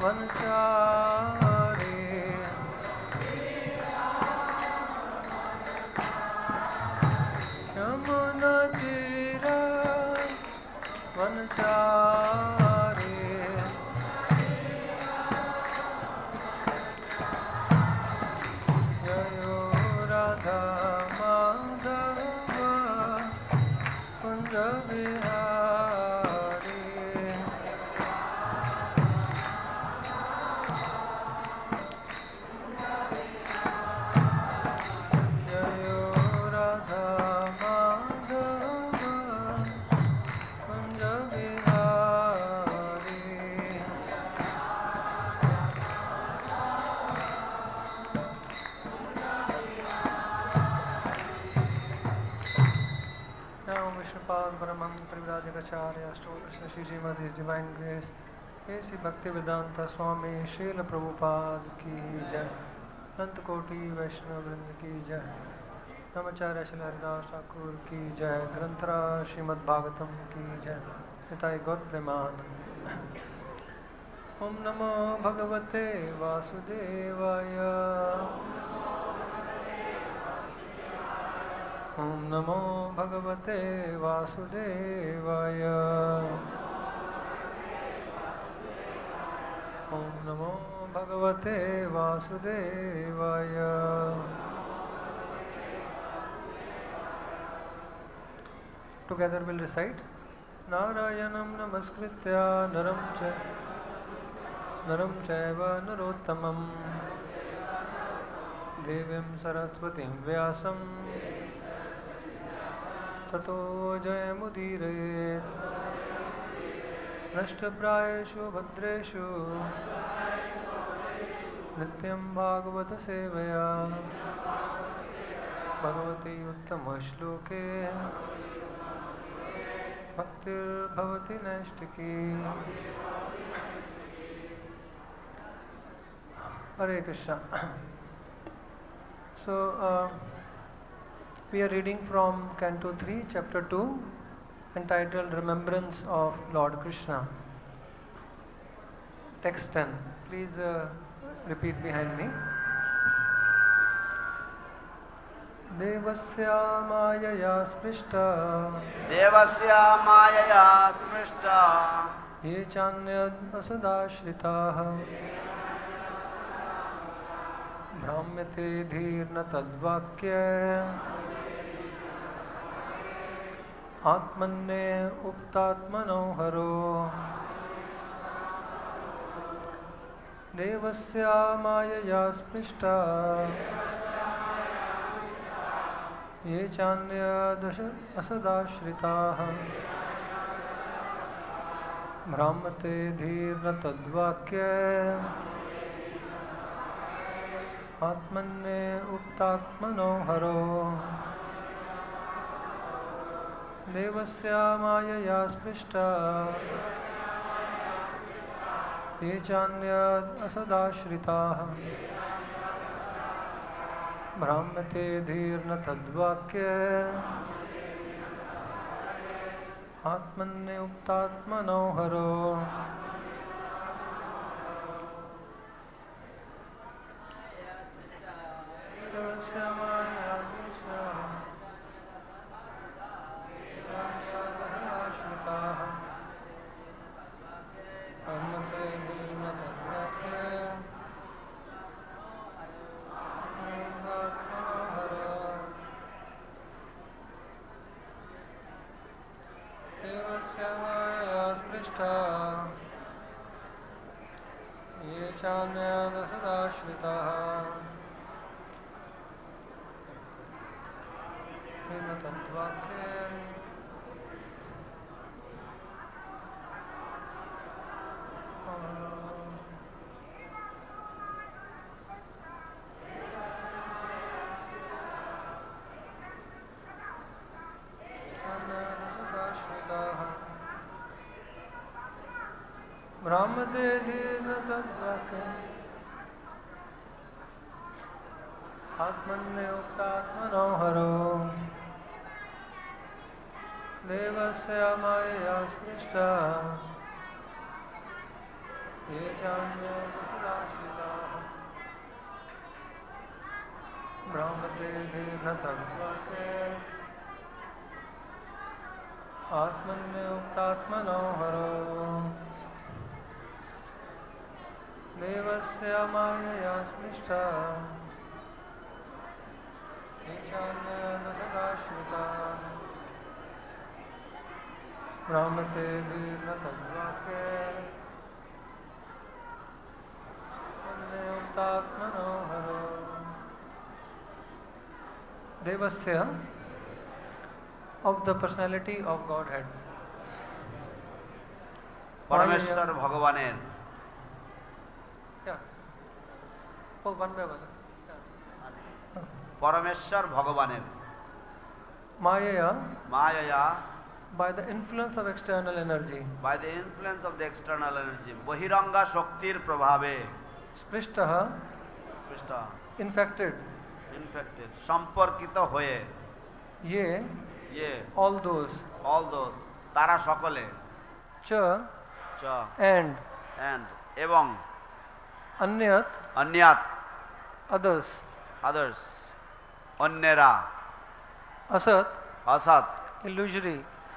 वनचारे यमुना तीरा वनचारे जयो राधा माधव कुंज बिहारी जयो Radha Madhav Kunj Bihari. Now Vishnupada Brahman Triviradikacharya Stole Krishna Shri Srimad His Divine Grace A.C. Bhaktivedanta Swami Srila Prabhupada Ki Jai Ant Koti Vaishnava Vrinda Ki Jai Namacharya Shri Haridas Thakur Ki Jai Granthara Srimad Bhagavatam Ki Jai Nitai Gaur Premanand Om Namo Bhagavate Vasudevaya Om Namo Bhagavate Vasudevaya Om Namo Bhagavate Vasudevaya. Together we'll recite Narayanam Namaskritya Naram Chaiva Narottamam Devim Saraswatim Vyasam ततो जयमुदीरयेत् नष्टप्रायेषु भद्रेषु नित्यं भागवत सेवया Bhagwati उत्तमश्लोके भक्तिर्भवति नैष्टिकी। Hare Krishna. So we are reading from Canto 3, Chapter 2, entitled Remembrance of Lord Krishna. Text 10. Please repeat behind me. Devasya māyayā spṛṣṭā ye cānyad asad-āśritāḥ bhrāmyate dhīr na tad-vākyair ātmany upta-ātmano harau devasya māyayā spṛṣṭā ye cānyad asad-āśritāḥ bhrāmyate dhīr na tad-vākyair ātmany uptātmano harau devasya māyayā spṛṣṭā ye cānyad asad-āśritāḥ bhrāmyate dhīr na tad-vākyair ātmany uptātmano harau. ये cānyad asad-āśritāḥ tad-vākyair bhrāmyate dhīr na tad-vākyair ātmany uptātmano harau devasya māyayā spṛṣṭā ये चान्ये असद-āśritāḥ bhrāmyate dhīr tad-vākyair ātmany upta-ātmano harau devasya māyayā spṛṣṭā ये cānyad asad-āśritāḥ bhrāmyate dhīr tad-vākyair upta-ātmano harau devasya of the personality of Godhead. परमेश्वर भगवानेर Oh, one by one. परमेश्वर भगवानेर Māyayā, māyayā by the influence of external energy, by the influence of the external energy बहिरंगा शक्तिर प्रभावे spṛṣṭāḥ, spṛṣṭā infected, সম্পর্কিত হয়ে ye, all those, তারা সকলে cha, and এবং anyat, others, অন্যেরা asat,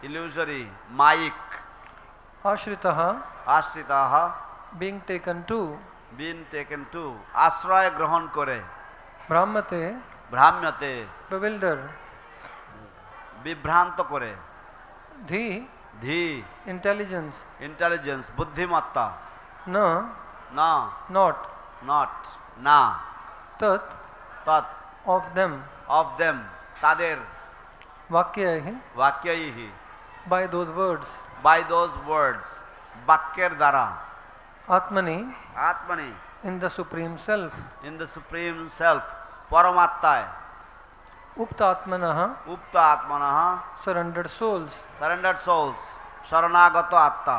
illusory, মায়িক asad-āśritāḥ, being taken to, আশ্রয় গ্রহণ করে bhrāmyate, bewilder, বিভ্রান্ত করে dhīḥ, intelligence, বুদ্ধিমত্তা not, না tad, of them, তাদের vākyaiḥ, by those words, বাক্যের দ্বারা ātmani, in the supreme self, পরমাত্মায় upta-ātmanaḥ, surrendered souls, শরণাগত আত্মা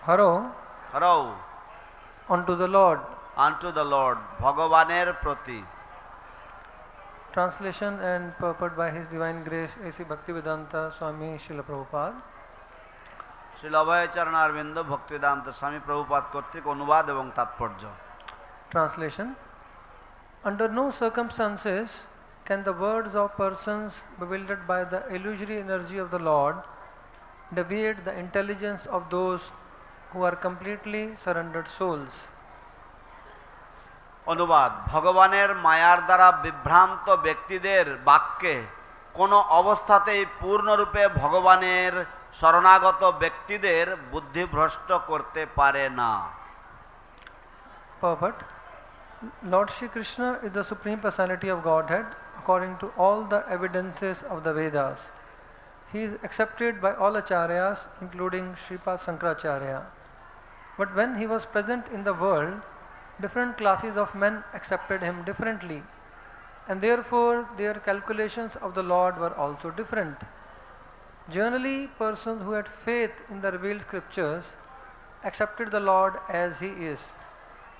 harau, unto the Lord. ভগবানের প্রতি। Translation and purport by His Divine Grace A.C. Bhaktivedanta Swami Srila Prabhupada. Srila অভয়চরণারবিন্দ Bhaktivedanta স্বামী প্রভুপাদ কর্তৃক অনুবাদ এবং তাৎপর্য। Translation. Under no circumstances can the words of persons bewildered by the illusory energy of the Lord deviate the intelligence of those who are completely surrendered souls. অনুবাদ। ভগবানের মায়ার দ্বারা বিভ্রান্ত ব্যক্তিদের বাক্যে কোনো অবস্থাতেই পূর্ণরূপে ভগবানের শরণাগত ব্যক্তিদের বুদ্ধিভ্রষ্ট করতে পারে না। Purport. Lord Shri Krishna is the Supreme Personality of Godhead according to all the evidences of the Vedas. He is accepted by all acharyas including Sripad Sankaracharya. But when he was present in the world, different classes of men accepted him differently, and therefore their calculations of the Lord were also different. Generally, persons who had faith in the revealed scriptures accepted the Lord as he is,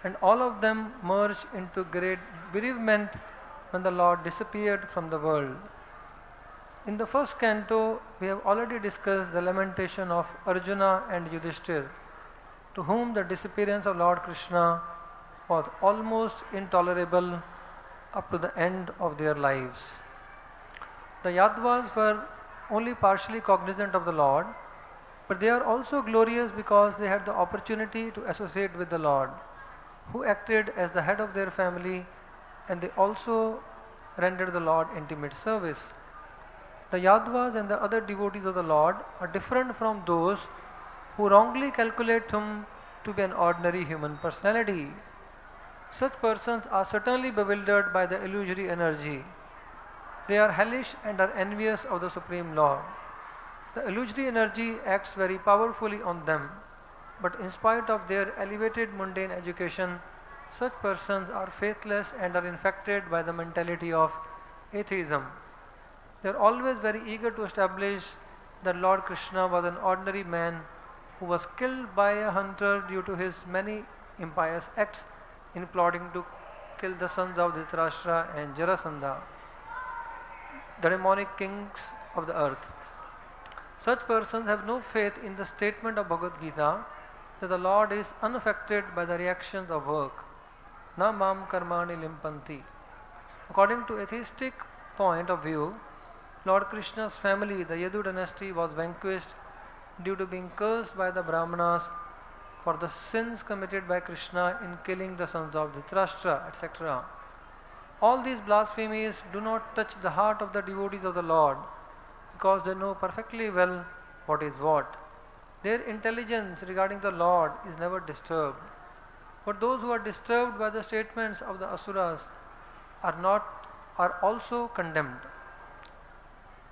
and all of them merged into great bereavement when the Lord disappeared from the world. In the first canto, we have already discussed the lamentation of Arjuna and Yudhishthir, to whom the disappearance of Lord Krishna was almost intolerable up to the end of their lives. The Yadvas were only partially cognizant of the Lord, but they are also glorious because they had the opportunity to associate with the Lord, who acted as the head of their family, and they also rendered the Lord intimate service. The Yadvas and the other devotees of the Lord are different from those who wrongly calculate him to be an ordinary human personality. Such persons are certainly bewildered by the illusory energy. They are hellish and are envious of the Supreme Lord. The illusory energy acts very powerfully on them, but in spite of their elevated mundane education, such persons are faithless and are infected by the mentality of atheism. They are always very eager to establish that Lord Krishna was an ordinary man who was killed by a hunter due to his many impious acts in plotting to kill the sons of Dhritarashtra and Jarasandha, the demonic kings of the earth. Such persons have no faith in the statement of Bhagavad Gita that the Lord is unaffected by the reactions of work. Na mam karmani limpanti. According to atheistic point of view, Lord Krishna's family, the Yadu dynasty, was vanquished due to being cursed by the Brahmanas for the sins committed by Krishna in killing the sons of Dhritarashtra, etc. All these blasphemies do not touch the heart of the devotees of the Lord, because they know perfectly well what is what. Their intelligence regarding the Lord is never disturbed. But those who are disturbed by the statements of the asuras are also condemned.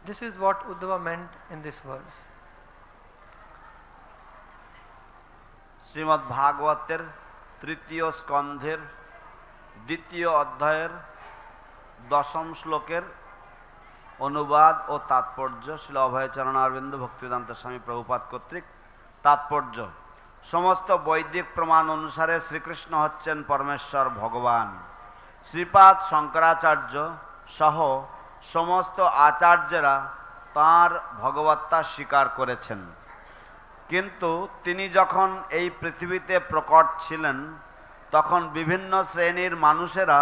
This is what Uddhava meant in this verse. Shrimad ভাগবতের তৃতীয় স্কন্ধের দ্বিতীয় অধ্যায়ের দশম শ্লোকের অনুবাদ ও তাৎপর্য শ্রীল অভয়চরণ অরবিন্দ ভক্তিবেদান্ত স্বামী প্রভুপাদ কর্তৃক। তাৎপর্য: সমস্ত বৈদিক প্রমাণ অনুসারে শ্রীকৃষ্ণ হচ্ছেন পরমেশ্বর ভগবান। শ্রীপাদ শঙ্করাচার্য সহ সমস্ত আচার্যেরা তাঁর ভগবত্তা স্বীকার করেছেন, কিন্তু তিনি যখন এই পৃথিবীতে প্রকট ছিলেন তখন বিভিন্ন শ্রেণীর মানুষেরা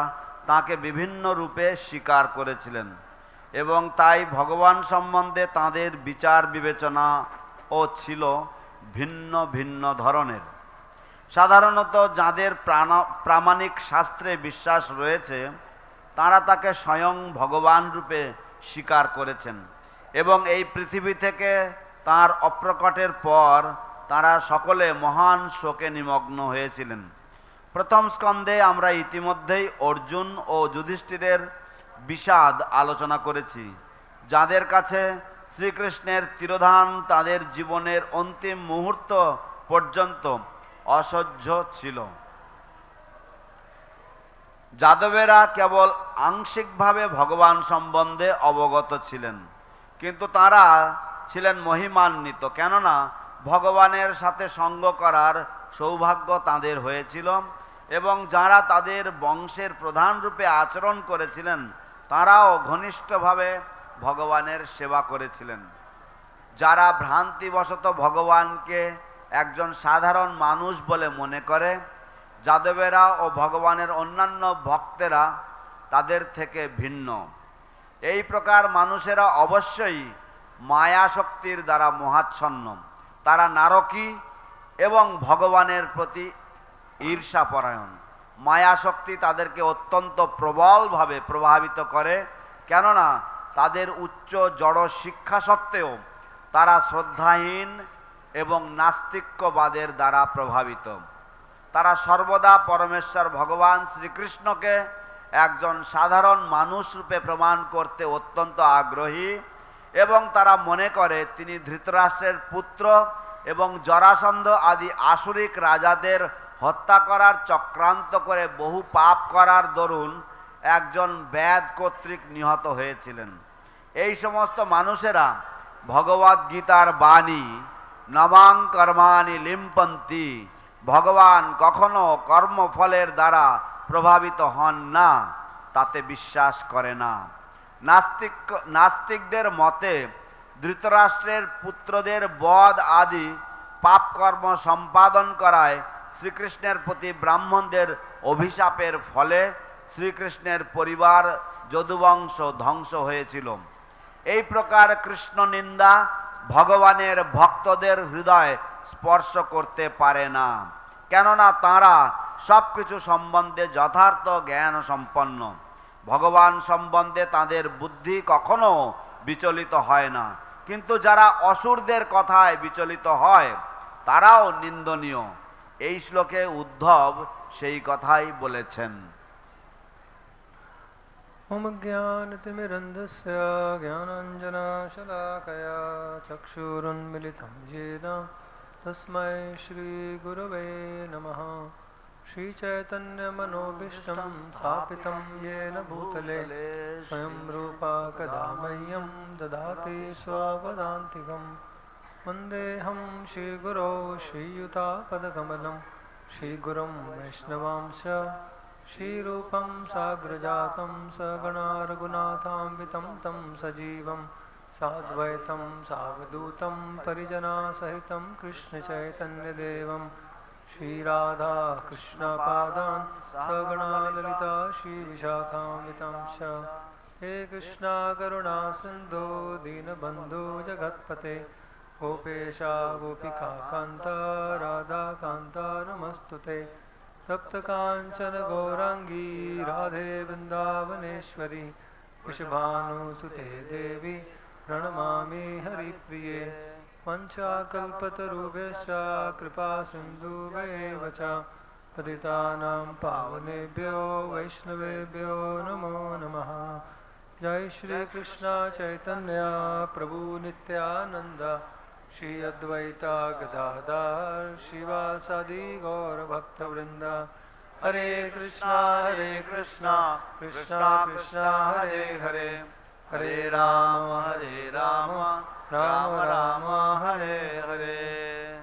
তাঁকে বিভিন্ন রূপে স্বীকার করেছিলেন এবং তাই ভগবান সম্বন্ধে তাঁদের বিচার বিবেচনাও ছিল ভিন্ন ভিন্ন ধরনের। সাধারণত যাদের প্রামাণিক শাস্ত্রে বিশ্বাস রয়েছে তাঁরা তাকে স্বয়ং ভগবান রূপে স্বীকার করেছেন এবং এই পৃথিবী থেকে তাঁর অপ্রকটের পর তাঁরা সকলে মহান শোকে নিমগ্ন হয়েছিলেন। প্রথম স্কন্ধে আমরা ইতিমধ্যেই অর্জুন ও যুধিষ্ঠিরের বিষাদ আলোচনা করেছি, যাদের কাছে শ্রীকৃষ্ণের তিরোধান তাদের জীবনের অন্তিম মুহূর্ত পর্যন্ত অসহ্য ছিল। যাদবেরা কেবল আংশিকভাবে ভগবান সম্বন্ধে অবগত ছিলেন, কিন্তু তারা ছিলেন মহিমান্বিত, কেননা ভগবানের সাথে সঙ্গ করার সৌভাগ্য তাদের হয়েছিল এবং যারা তাদের বংশের প্রধান রূপে আচরণ করেছিলেন তারাও ঘনিষ্ঠভাবে ভগবানের সেবা করেছিলেন। যারা ভ্রান্তিবশত ভগবানকে একজন সাধারণ মানুষ বলে মনে করে, যাদবেরা ও ভগবানের অন্যান্য ভক্তেরা তাদের থেকে ভিন্ন। এই প্রকার মানুষেরা অবশ্যই মায়া শক্তির দ্বারা মোহাচ্ছন্ন। তারা নারকী এবং ভগবানের প্রতি ঈর্ষাপরায়ণ। মায়া শক্তি তাদেরকে অত্যন্ত প্রবলভাবে প্রভাবিত করে, কেননা তাদের উচ্চ জড় শিক্ষা সত্ত্বেও তারা শ্রদ্ধাহীন এবং নাস্তিক্যবাদের দ্বারা প্রভাবিত। তারা সর্বদা পরমেশ্বর ভগবান শ্রীকৃষ্ণকে একজন সাধারণ মানুষ রূপে প্রমাণ করতে অত্যন্ত আগ্রহী এবং তারা মনে করে তিনি ধৃতরাষ্ট্রের পুত্র এবং জরাসন্ধ আদি আসুরিক রাজাদের হত্যা করার চক্রান্ত করে বহু পাপ করার দরুন একজন ব্যাদ কর্তৃক নিহত হয়েছিলেন। এই সমস্ত মানুষেরা ভগবদ গীতার বাণী নমাং কর্মাণি লিম্পন্তি, ভগবান কখনো কর্মফলের দ্বারা প্রভাবিত হন না, তাতে বিশ্বাস করে না। নাস্তিকদের মতে ধৃতরাষ্ট্রের পুত্রদের বধ আদি পাপকর্ম সম্পাদন করায় শ্রীকৃষ্ণের প্রতি ব্রাহ্মণদের অভিশাপের ফলে শ্রীকৃষ্ণের পরিবার যদুবংশ ধ্বংস হয়েছিল। এই প্রকার কৃষ্ণ নিন্দা ভগবানের ভক্তদের হৃদয় স্পর্শ করতে পারে না, কেননা তাঁরা সব কিছু সম্বন্ধে যথার্থ জ্ঞান সম্পন্ন। ভগবান সম্বন্ধে তাদের বুদ্ধি কখনো বিচলিত হয় না, কিন্তু যারা অসুরদের কথায় বিচলিত হয় তারাও নিন্দনীয়। এই শ্লোকে উদ্ধব সেই কথাই বলেছেন। ओम ज्ञानतिमिरन्धस्य ज्ञानाञ्जनशलाकया चक्षुरुन्मिलितं येन तस्मै श्रीगुरवे नमः। श्रीचैतन्यमनोभीष्टं स्थापितं येन भूतले स्वयं रूपा कदा मह्यं ददाति स्वपदान्तिकं। वन्देऽहं श्रीगुरौ श्रीयुतापदकमलं श्रीगुरुं वैष्णवांश्च श्रीरूपं साग्रजातं सगणा रघुनाथान्वितं तं सजीवं साद्वैतं सावधूतं परिजनासहितं कृष्णचैतन्यदेवं Shri Radha Krishna Padan Sagana Lalita Shri Vishakhamritamsha He Krishna Karuna Sindhu Dinabandhu Jagatpate Gopesha Gopika Kanta Radha Kanta Namastute Tapta Kanchana Gaurangi Radhe Vrindavaneshwari Vrishabhanu Sute Devi Pranamami Hari Priye Pancha Kalpatarubhesha Kripa Sindhu Vacha Patitanam Pavanebhyo Vaishnavebhyo Namo Namaha Jai Shri Krishna Chaitanya Prabhu Nityananda Shri Advaita Gadadhar Shivasadi Gaura Bhakta Vrinda Hare Krishna Krishna Krishna Hare Hare Hare Rama Rama Rama Hare Hare.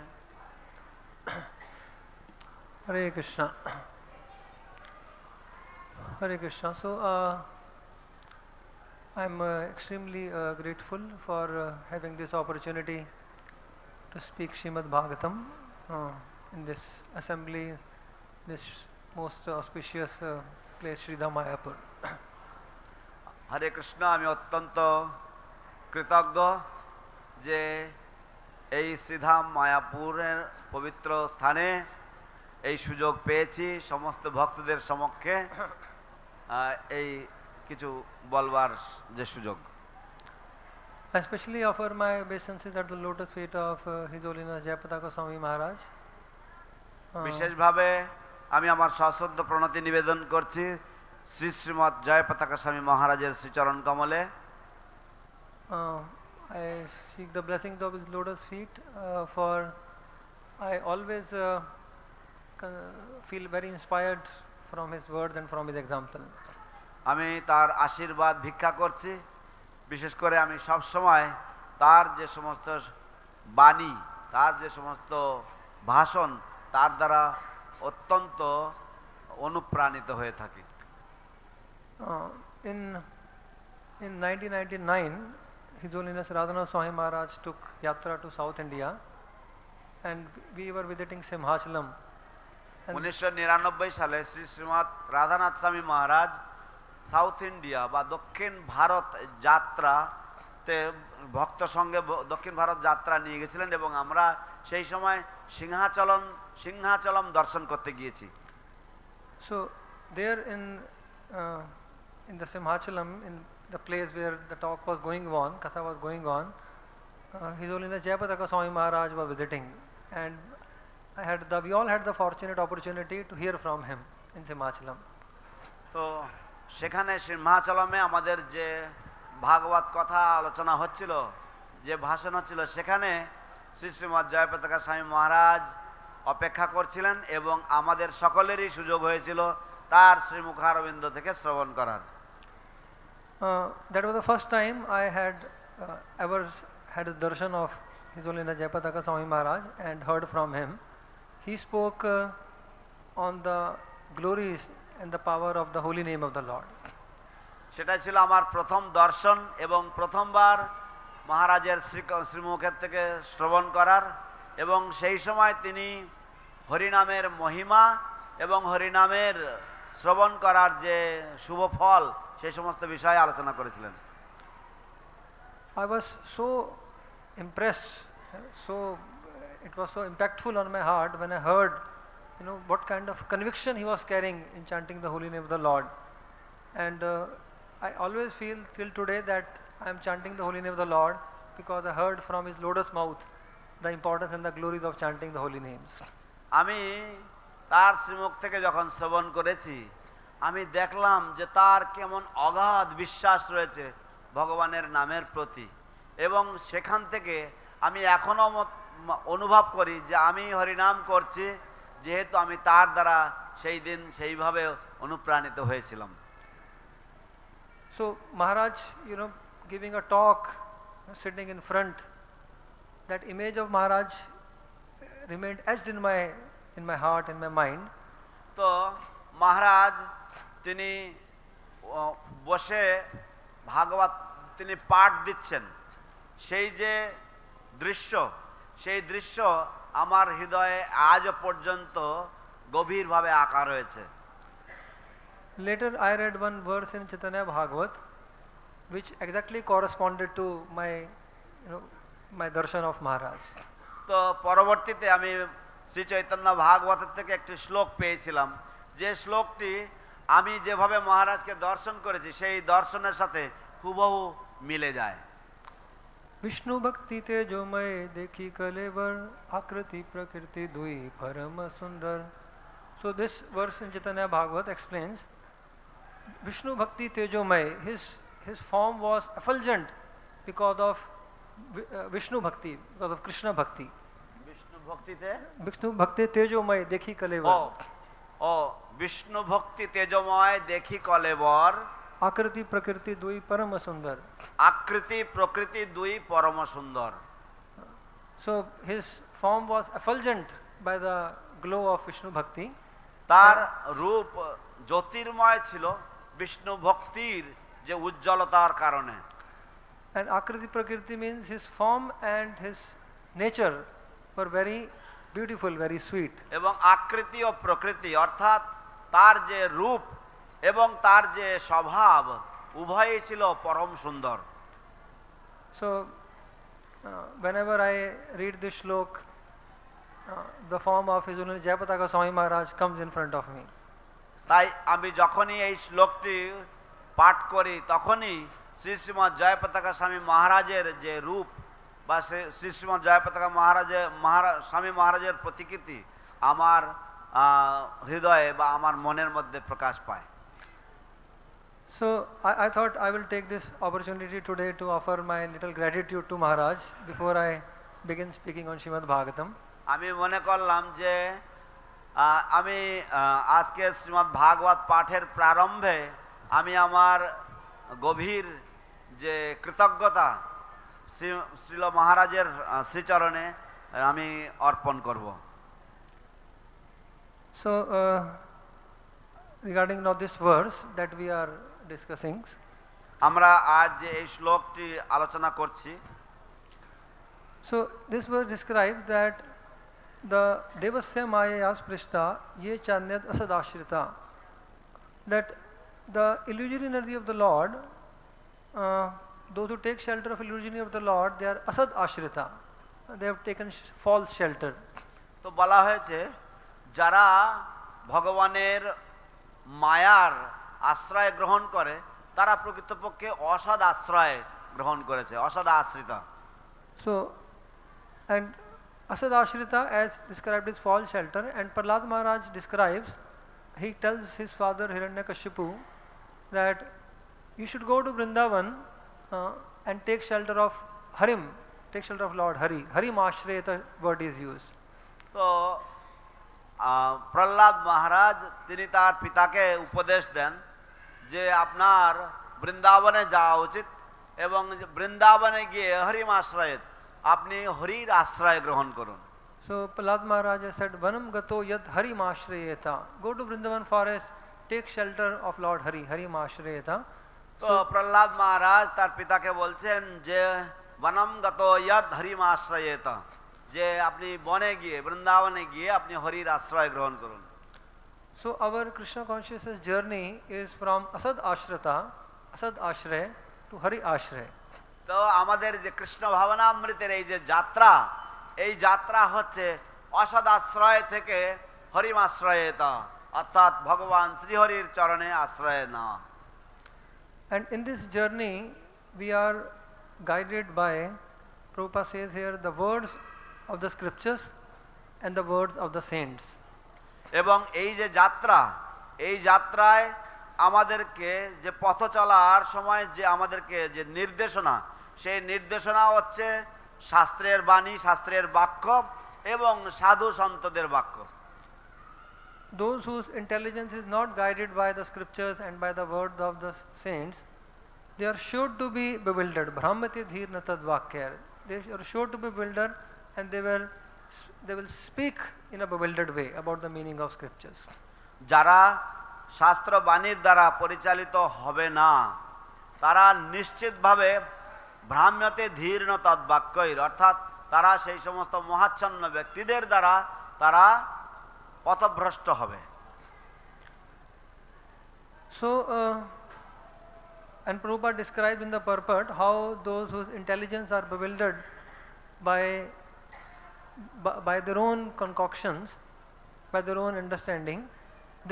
Hare Krishna. Hare Krishna. So I'm extremely grateful for having this opportunity to speak Srimad Bhagavatam in this assembly, this most auspicious place, Sridham Mayapur. হরে কৃষ্ণ, আমি অত্যন্ত কৃতজ্ঞ যে এই শ্রীধাম মায়াপুরের পবিত্র স্থানে এই সুযোগ পেয়েছি সমস্ত ভক্তদের সমক্ষে এই কিছু বলবার যে সুযোগ। I especially offer my obeisances at the lotus feet of His Holiness Jayapataka Swami Maharaj. বিশেষভাবে আমি আমার সশ্রদ্ধ প্রণতি নিবেদন করছি শ্রী শ্রীমৎ জয়পতাকা স্বামী মহারাজের শ্রীচরণ কমলে। I seek the blessings of his lotus feet for I always feel very inspired from his words and from his example. আমি তার আশীর্বাদ ভিক্ষা করছি, বিশেষ করে আমি সব সময় তার যে সমস্ত বাণী, তার যে সমস্ত ভাষণ, তার দ্বারা অত্যন্ত অনুপ্রাণিত হয়ে থাকি। In 1999, His Holiness Radhanath Swami Maharaj took yatra to South India, and we were visiting Simhachalam. 1999 সালে শ্রী শ্রীমৎ রাধানাথ স্বামী মহারাজ সাউথ ইন্ডিয়া বা দক্ষিণ ভারত যাত্রাতে ভক্ত সঙ্গে দক্ষিণ ভারত যাত্রা নিয়ে গেছিলেন এবং আমরা সেই সময় সিংহাচলম দর্শন করতে গিয়েছি। So there in the Simhachalam, in the place where the talk was going on, Katha was going on, His Holiness Jayapataka Swami Maharaj was visiting, and we all had the fortunate opportunity to hear from him in Simhachalam. তো সেখানে সিংহাচলমে আমাদের যে ভাগবত কথা আলোচনা হচ্ছিল, যে ভাষণ হচ্ছিল, সেখানে শ্রী শ্রীমৎ জয়পতাকা স্বামী মহারাজ অপেক্ষা করছিলেন এবং আমাদের সকলেরই সুযোগ হয়েছিল তার শ্রীমুখারবিন্দ থেকে শ্রবণ করার। That was the first time I had ever had a darshan of His Holiness Jayapataka Swami Maharaj and heard from him. He spoke on the glories and the power of the holy name of the Lord. সেটা ছিল আমার প্রথম দর্শন এবং প্রথমবার মহারাজের শ্রীমুখের থেকে শ্রবণ করার, এবং সেই সময় তিনি হরিনামের মহিমা এবং হরিনামের শ্রবণ করার যে শুভ ফল সেই সমস্ত বিষয়ে আলোচনা করেছিলেন। I was so impressed, it was so impactful on my heart when I heard what kind of conviction he was carrying in chanting the holy name of the Lord. And I always feel till today that I am chanting the holy name of the Lord because I heard from his lotus mouth the importance and the glories of chanting the holy names. আমি তার শ্রীমুখ থেকে যখন শ্রবণ করেছি, আমি দেখলাম যে তার কেমন অগাধ বিশ্বাস রয়েছে ভগবানের নামের প্রতি, এবং সেখান থেকে আমি এখনো অনুভব করি যে আমি হরিনাম করছি যেহেতু আমি তার দ্বারা সেই দিন সেইভাবে অনুপ্রাণিত হয়েছিলাম। So Maharaj, giving a talk, sitting in front, that image of Maharaj remained etched in my heart, in my mind. তো মহারাজ তিনি বসে ভাগবত তিনি পাঠ দিচ্ছেন, সেই যে দৃশ্য, সেই দৃশ্য আমার হৃদয়ে আজ পর্যন্ত গভীরভাবে আঁকা রয়েছে। Later I read one verse in Chaitanya Bhagavat which exactly corresponded to my darshan of Maharaj. তো পরবর্তীতে আমি শ্রী চৈতন্য ভাগবতের থেকে একটি শ্লোক পেয়েছিলাম, যে শ্লোকটি আমি যেভাবে মহারাজকে দর্শন করেছি সেই দর্শনের সাথে হুবহু মিলে যায়। विष्णु भक्ति तेजोमय देखी कलेवर आकृति प्रकृति दुई परम सुंदर. So this verse in Chaitanya Bhagavat explains Vishnu Bhakti Tejomay, his form was effulgent because of Vishnu Bhakti, because of Krishna Bhakti. Vishnu Bhakti Tejomay dekhi kalevar. Oh, Vishnu Bhakti Tejomay dekhi kalevar. Akriti Prakriti dui parama sundar. Akriti Prakriti dui parama sundar. So his form was effulgent by the glow of Vishnu Bhakti. তার রূপ জ্যোতির্ময় ছিল বিষ্ণু ভক্তির যে উজ্জ্বলতার কারণে। And Akriti Prakriti means his form and his nature were very beautiful, very sweet. এবং আকৃতি ও প্রকৃতি অর্থাৎ তার যে রূপ এবং তার যে স্বভাব উভয়ই ছিল পরম সুন্দর। So whenever I read this shlok, the form of His Holiness Jayapataka Swami Maharaj comes in front of me. তাই আমি যখনই এই শ্লোকটি পাঠ করি তখনই শ্রী শ্রীমৎ জয়পতাকা স্বামী মহারাজের যে রূপ বা শ্রী শ্রীমৎ জয়পতাকা স্বামী মহারাজের প্রতিকৃতি আমার হৃদয়ে বা আমার মনের মধ্যে প্রকাশ পায়। So I thought I will take this opportunity today to offer my little gratitude to Maharaj before I begin speaking on Srimad Bhagavatam. আমি মনে করলাম যে আমি আজকে শ্রীমদ্ ভাগবত পাঠের প্রারম্ভে আমি আমার গভীর যে কৃতজ্ঞতা শ্রীল মহারাজের শ্রীচরণে আমি অর্পণ করব। So regarding now this verse that we are discussing, আমরা আজ যে এই শ্লোকটি আলোচনা করছি, so this verse describes that the devasya māyayā spṛṣṭā ye cānyad asad-āśritāḥ, that the illusory energy of the Lord, those who take shelter of illusory of the Lord, they are asad-āśritāḥ, they have taken false shelter. তো বলা হয়েছে যারা ভগবানের মায়ার আশ্রয় গ্রহণ করে তারা প্রকৃতপক্ষে অসদ আশ্রয় গ্রহণ করেছে, অসদ-āśritāḥ. So and asad-āśritāḥ as described is false shelter, and Prahlad Maharaj describes, he tells his father Hiranyakashipu that you should go to Vrindavan and take shelter of Harim, take shelter of Lord Hari. Harim ashrayata word is used. তো প্রহ্লাদ মহারাজ তিনি তার পিতাকে উপদেশ দেন যে আপনার বৃন্দাবনে যাওয়া উচিত এবং বৃন্দাবনে গিয়ে হরিম আশ্রয় আপনি হরির আশ্রয় গ্রহণ করুন। So Prahlad Maharaj said, Vanam gato yad harim ashrayeta. Go to Vrindavan forest, take shelter of Lord Hari, harim ashrayeta. তো প্রহ্লাদ মহারাজ তার পিতাকে বলছেন যে বনম গতো ইয়দ হরিম আশ্রয়েতা, যে আপনি বনে গিয়ে বৃন্দাবনে গিয়ে আপনি হরির আশ্রয় গ্রহণ করুন। So our Krishna consciousness journey is from asad-āśritāḥ, asad ashray to hari ashray. তো আমাদের যে কৃষ্ণ ভাবনামৃতের এই যে যাত্রা, এই যাত্রা হচ্ছে অসদ আশ্রয় থেকে হরিম আশ্রয়েতা, অর্থাৎ ভগবান শ্রীহরির চরণে আশ্রয় নেওয়া। And in this journey we are guided by, Prabhupada says here, the words of the scriptures and the words of the saints. এবং এই যে যাত্রা, এই যাত্রায় আমাদেরকে যে পথ চলার সময় যে আমাদেরকে যে নির্দেশনা, সেই নির্দেশনা হচ্ছে শাস্ত্রের বাণী, শাস্ত্রের বাক্য এবং সাধু সন্তদের বাক্য। Those whose intelligence is not guided by the scriptures and by the words of the saints, they are sure to be bewildered. Bhrāmyate dhīr na tad-vākyair. They are sure to be bewildered, and they will speak in a bewildered way about the meaning of scriptures. যারা শাস্ত্র বাণীর দ্বারা পরিচালিত হবে না তারা নিশ্চিতভাবে ভ্রাম্যতে ধীর ন তদ-বাক্যাইর, অর্থাৎ তারা সেই সমস্ত মহাচ্ছন্ন ব্যক্তিদের দ্বারা তারা পথভ্রষ্ট হবে। So, and Prabhupada described in the purport how those whose intelligence are bewildered by their own concoctions, by their own understanding,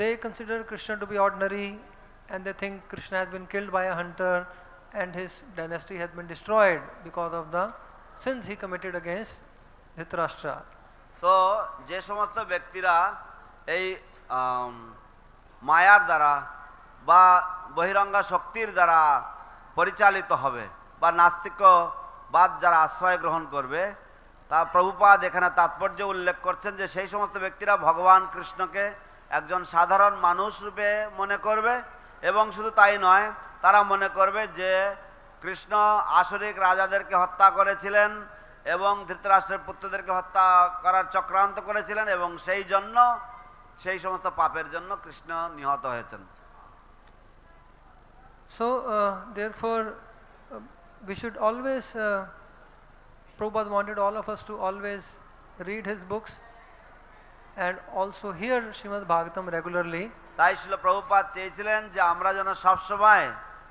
they consider Krishna to be ordinary, and they think Krishna has been killed by a hunter and his dynasty has been destroyed because of the sins he committed against Dhritarashtra. তো যে সমস্ত ব্যক্তিরা এই মায়ার দ্বারা বা বহিরঙ্গা শক্তির দ্বারা পরিচালিত হবে বা নাস্তিকবাদ যারা আশ্রয় গ্রহণ করবে, তা প্রভুপাদ এখানে তাৎপর্য উল্লেখ করছেন যে সেই সমস্ত ব্যক্তিরা ভগবান কৃষ্ণকে একজন সাধারণ মানুষ রূপে মনে করবে, এবং শুধু তাই নয়, তারা মনে করবে যে কৃষ্ণ আসরিক রাজাদেরকে হত্যা করেছিলেন এবং ধৃতরাষ্ট্রের পুত্রদেরকে হত্যা করার চক্রান্ত করেছিলেন, এবং সেই জন্য সেই সমস্ত পাপের জন্য কৃষ্ণ নিহত হয়েছেন। So, therefore, we should always, Prabhupada wanted all of us to always read his books and also hear Srimad Bhagavatam regularly. তাই শিল প্রভুপাদ চেয়েছিলেন যে আমরা যেন সবসময়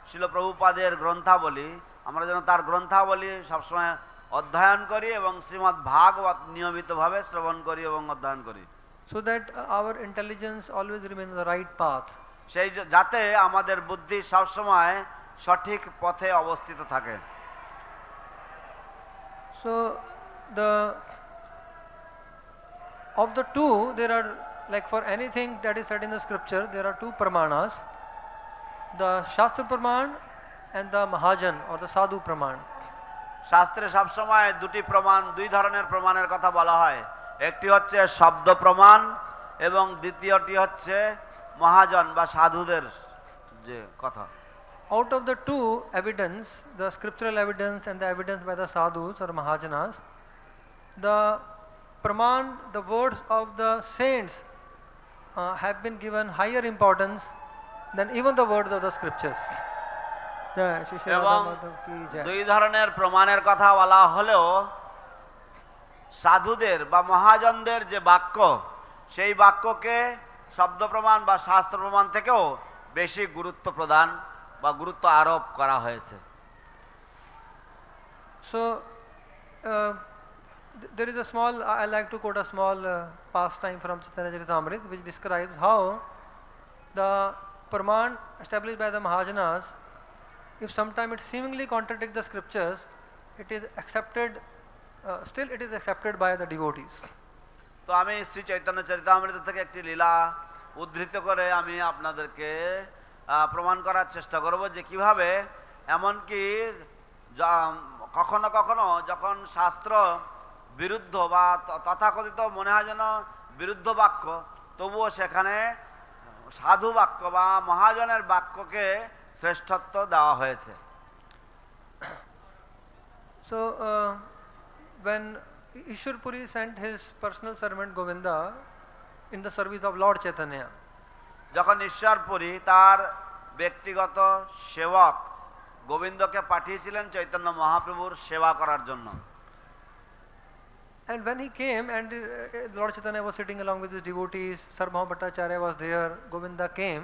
শিল প্রভুপাদের গ্রন্থাবলী, আমরা যেন তার গ্রন্থাবলী সবসময় অধ্যয়ন করি এবং শ্রীমদ্ ভাগবত নিয়মিতভাবে শ্রবণ করি এবং অধ্যয়ন করি, so that our intelligence always remain on the right path. সেই যাতে আমাদের বুদ্ধি সবসময় সঠিক পথে অবস্থিত থাকে। So, of the two, there are, like for anything that is said in the scripture, there are two pramanas, the Shastra Praman and the Mahajan or the Sadhu Praman. শাস্ত্রে সবসময় দুটি প্রমাণ, দুই ধরনের প্রমাণের কথা বলা হয়। একটি হচ্ছে শব্দ প্রমাণ এবং দ্বিতীয়টি হচ্ছে মহাজন বা সাধুদের যে কথা। Out of the two evidence, the scriptural evidence and the evidence by the sadhus or mahajanas, the praman, the words of the saints have been given higher importance than even the words of the scriptures. এবং দুই ধরনের প্রমাণের কথা বলা হলেও সাধুদের বা মহাজনদের যে বাক্য, সেই বাক্যকে শব্দ প্রমাণ বা শাস্ত্র প্রমাণ থেকেও বেশি গুরুত্ব প্রদান বা গুরুত্ব আরোপ করা হয়েছে। So, there is a small, I like to quote a small pastime from Chaitanya Charitamrita which describes how the praman established by the Mahajanas, if sometime it seemingly contradicts the scriptures, it is accepted, still it is accepted by the devotees. তো আমি শ্রী চৈতন্য চরিতামৃত থেকে একটি লীলা উদ্ধৃত করে আমি আপনাদেরকে প্রমাণ করার চেষ্টা করব যে কিভাবে এমনকি কখনো কখনো যখন শাস্ত্র বিরুদ্ধ বা তথাকথিত মনে হয় যেন বিরুদ্ধ বাক্য, তবুও সেখানে সাধু বাক্য বা মহাজনের বাক্যকে শ্রেষ্ঠত্ব দেওয়া হয়েছে। So, when Ishwar Puri sent his personal servant Govinda in the service of Lord Chaitanya, যখন ঈশ্বর পুরী তার ব্যক্তিগত সেবক গোবিন্দকে পাঠিয়েছিলেন চৈতন্য মহাপ্রভুর সেবা করার জন্য, and when he came and Lord Chaitanya was sitting along with his devotees, Sarvabhauma Bhattacharya was there, Govinda came,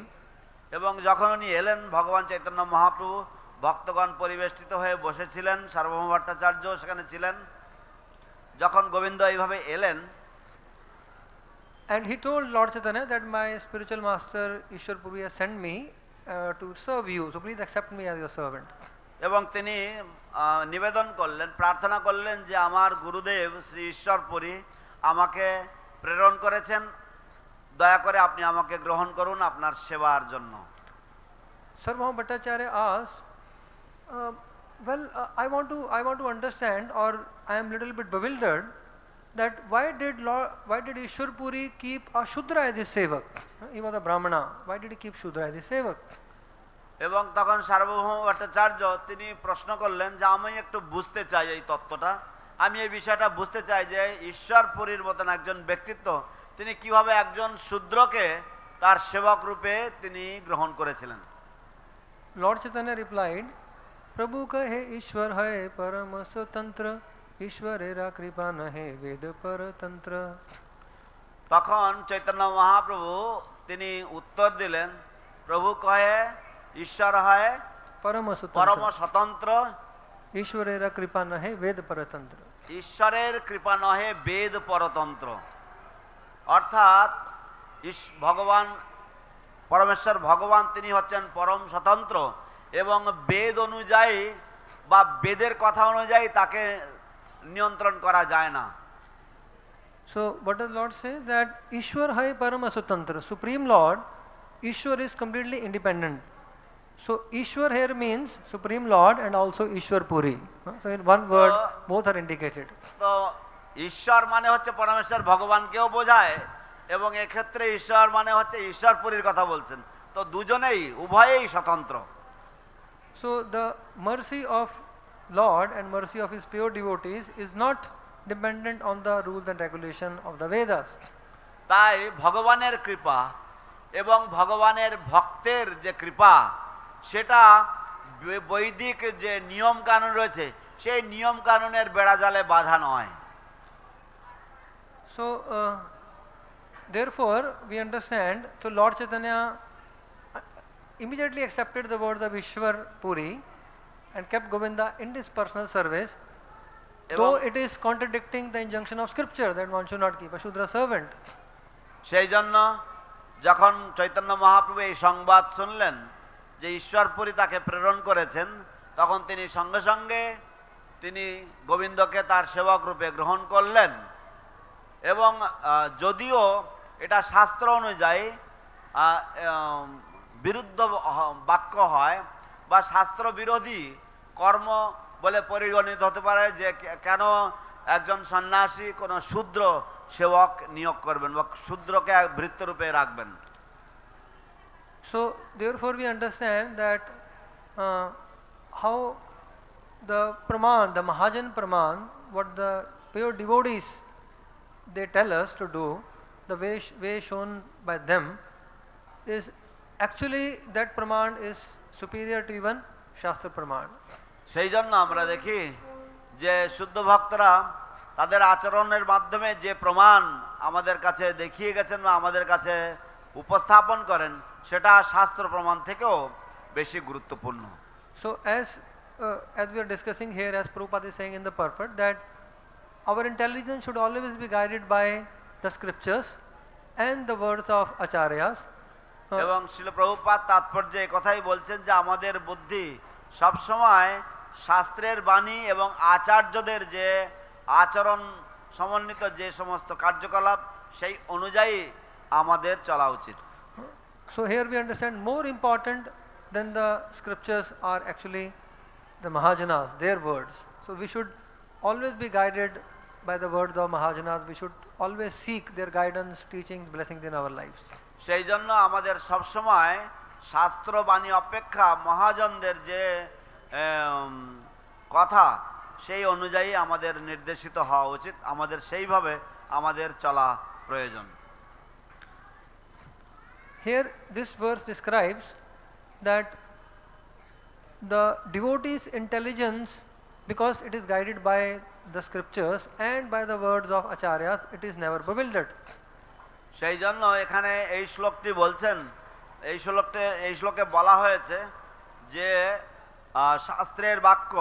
এবং যখন উনি এলেন ভগবান চৈতন্য মহাপ্রভু ভক্তগণ পরিবেষ্টিত হয়ে বসেছিলেন, সার্বভৌম ভট্টাচার্য সেখানে ছিলেন। যখন গোবিন্দ এইভাবে এলেন, and he told Lord Chaitanya that my spiritual master Ishwar Puri has sent me to serve you, so please accept me as your servant. এবং তিনি নিবেদন করলেন, প্রার্থনা করলেন যে আমার গুরুদেব শ্রী ঈশ্বর পুরী আমাকে প্রেরণ করেছেন, দয়া করে আপনি আমাকে গ্রহণ করুন আপনার সেবার জন্য। Sarvabhauma Bhattacharya asked, well, I want to understand, or I am little bit bewildered, that why did Ishwar Puri keep a Shudra as his sevak? He was a Brahmana. Why did he keep Shudra as his sevak? এবং তখন সার্বভৌম ভট্টাচার্য তিনি প্রশ্ন করলেন যে আমি একটু বুঝতে চাই এই তত্ত্বটা, আমি এই বিষয়টা বুঝতে চাই যে ঈশ্বর পুরীর মতন একজন ব্যক্তিত্ব তিনি কিভাবে একজন শূদ্রকে তার সেবক রূপে তিনি গ্রহণ করেছিলেন। Lord Chaitanya replied, Prabhu kahe Ishwar hai param swatantra ईश्वरेरा कृपा नहे वेद पर तंत्र। তখন চৈতন্য মহাপ্রভু তিনি উত্তর দিলেন, প্রভু কহে ঈশ্বর হয় परम পরম स्वतंत्र। স্বতন্ত্র, ईश्वरेरा कृपा नहे वेद पर तंत्र। ঈশ্বরের কৃপা নহে বেদ পরতন্ত্র। অর্থাৎ ভগবান পরমেশ্বর ভগবান তিনি হচ্ছেন পরম স্বতন্ত্র এবং বেদ অনুযায়ী বা বেদের কথা অনুযায়ী তাকে নিয়ন্ত্রণ করা যায় না। So what does Lord say? That Ishwar hai parama swatantra, Supreme Lord, Ishwar is completely independent. So Ishwar here means Supreme Lord and also Ishwar Puri. So in one word both are indicated. তো ঈশ্বর মানে হচ্ছে পরমেশ্বর ভগবানকেও বোঝায় এবং এক্ষেত্রে ঈশ্বর মানে হচ্ছে ঈশ্বরপুরীর কথা বলছেন। তো দুজনেই উভয়েই স্বতন্ত্র। So the mercy of Lord and mercy of his pure devotees is not dependent on the rules and regulation of the Vedas. তাই ভগবানের কৃপা এবং ভগবানের ভক্তের যে কৃপা সেটা বৈদিক যে নিয়ম কানুন রয়েছে সেই নিয়ম কানুনের বেড়াজালে বাধা নয়। So therefore we understand, so Lord Chaitanya immediately accepted the word of Ishwar Puri and kept Govinda in his personal service, though it is contradicting the injunction of scripture that one should not keep a Shudra servant. সেই জন্য যখন চৈতন্য মহাপ্রভু এই সংবাদ শুনলেন যে ঈশ্বরপুরী তাকে প্রেরণ করেছেন, তখন তিনি সঙ্গে সঙ্গে তিনি গোবিন্দকে তার সেবক রূপে গ্রহণ করলেন এবং যদিও এটা শাস্ত্র অনুযায়ী বিরুদ্ধ বাক্য হয় বা শাস্ত্র বিরোধী কর্ম বলে পরিগণিত হতে পারে যে কেন একজন সন্ন্যাসী কোনো শূদ্র সেবক নিয়োগ করবেন বা শূদ্রকে ভৃত্যরূপে রাখবেন। So therefore we understand that how the Praman, the Mahajan Praman, what the pure devotees they tell us to do, the way shown by them is actually that Praman is superior to even Shastra Praman. সেই জন্য আমরা দেখি যে শুদ্ধ ভক্তরা তাদের আচরণের মাধ্যমে যে প্রমাণ আমাদের কাছে দেখিয়ে গেছেন বা আমাদের কাছে উপস্থাপন করেন সেটা শাস্ত্র প্রমাণ থেকেও বেশি গুরুত্বপূর্ণ। So as we are discussing here, as Prabhupada is saying in the purport, that our intelligence should always be guided by the scriptures and the words of acharyas. এবং শ্রীল প্রভুপাদ তাৎপর্যে এই কথাই বলছেন যে আমাদের বুদ্ধি সবসময় শাস্ত্রের বাণী এবং আচার্যদের যে আচরণ সমন্বিত যে সমস্ত কার্যকলাপ সেই অনুযায়ী আমাদের চলা উচিত। So here we understand more important than the scriptures are actually the Mahajanas, their words. So we should always be guided by the words of Mahajanas. We should always seek their guidance, teachings, blessings in our lives. সেই জন্য আমাদের সবসময় শাস্ত্র বাণী অপেক্ষা মহাজনদের যে কথা সেই অনুযায়ী আমাদের নির্দেশিত হওয়া উচিত, আমাদের সেইভাবে আমাদের চলা প্রয়োজন। Here this verse describes that the devotee's intelligence, because it is guided by the scriptures and by the words of acharyas, it is never bewildered. সেই জন্য এখানে এই শ্লোকটি বলছেন, এই শ্লোকে বলা হয়েছে যে শাস্ত্রের বাক্য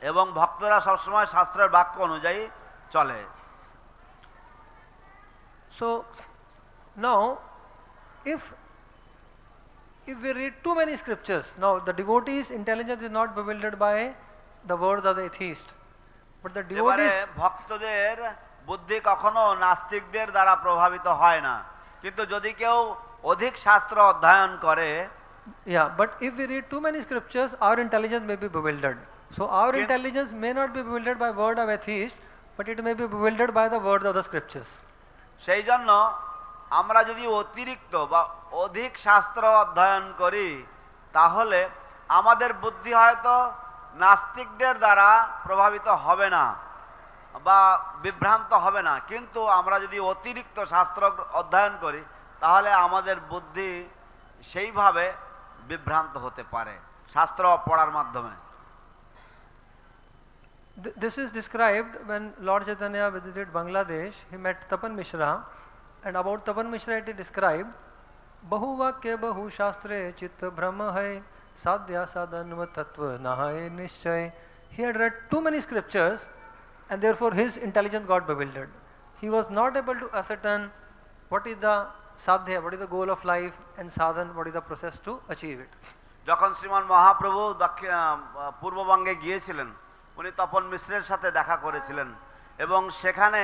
এবং ভক্তরা সবসময় শাস্ত্রের বাক্য অনুযায়ী চলে। So now if we read too many scriptures, now the devotee's intelligence is not bewildered by the words of the atheist, but the devotees, ভক্তদের বুদ্ধি কখনো নাস্তিকদের দ্বারা প্রভাবিত হয় না, কিন্তু যদি কেউ অধিক শাস্ত্র অধ্যয়ন করে, but if we read too many scriptures, our intelligence may be bewildered. So our intelligence may not be bewildered by word of atheist, but it may be bewildered by the words of the scriptures. সেই জন্য আমরা যদি অতিরিক্ত বা অধিক শাস্ত্র অধ্যয়ন করি তাহলে আমাদের বুদ্ধি হয়তো নাস্তিকদের দ্বারা প্রভাবিত হবে না বা বিভ্রান্ত হবে না, কিন্তু আমরা যদি অতিরিক্ত শাস্ত্র অধ্যয়ন করি তাহলে আমাদের বুদ্ধি সেইভাবে বিভ্রান্ত হতে পারে শাস্ত্র পড়ার মাধ্যমে। This is described when Lord Chaitanya visited Bangladesh. He met Tapan Mishra, and about Tapan Mishra it is described, Bahu vakya bahu shastre chitta brahma hai sadya sadanva tattva hai nishchay. He had read too many scriptures, and therefore his intelligence got bewildered. He was not able to ascertain what is the sadhya, what is the goal of life, and sadhan, what is the process to achieve it. যখন শ্রীমান মহাপ্রভু পূর্ববঙ্গে গিয়েছিলেন, উনি তপন মিশ্রের সাথে দেখা করেছিলেন, এবং সেখানে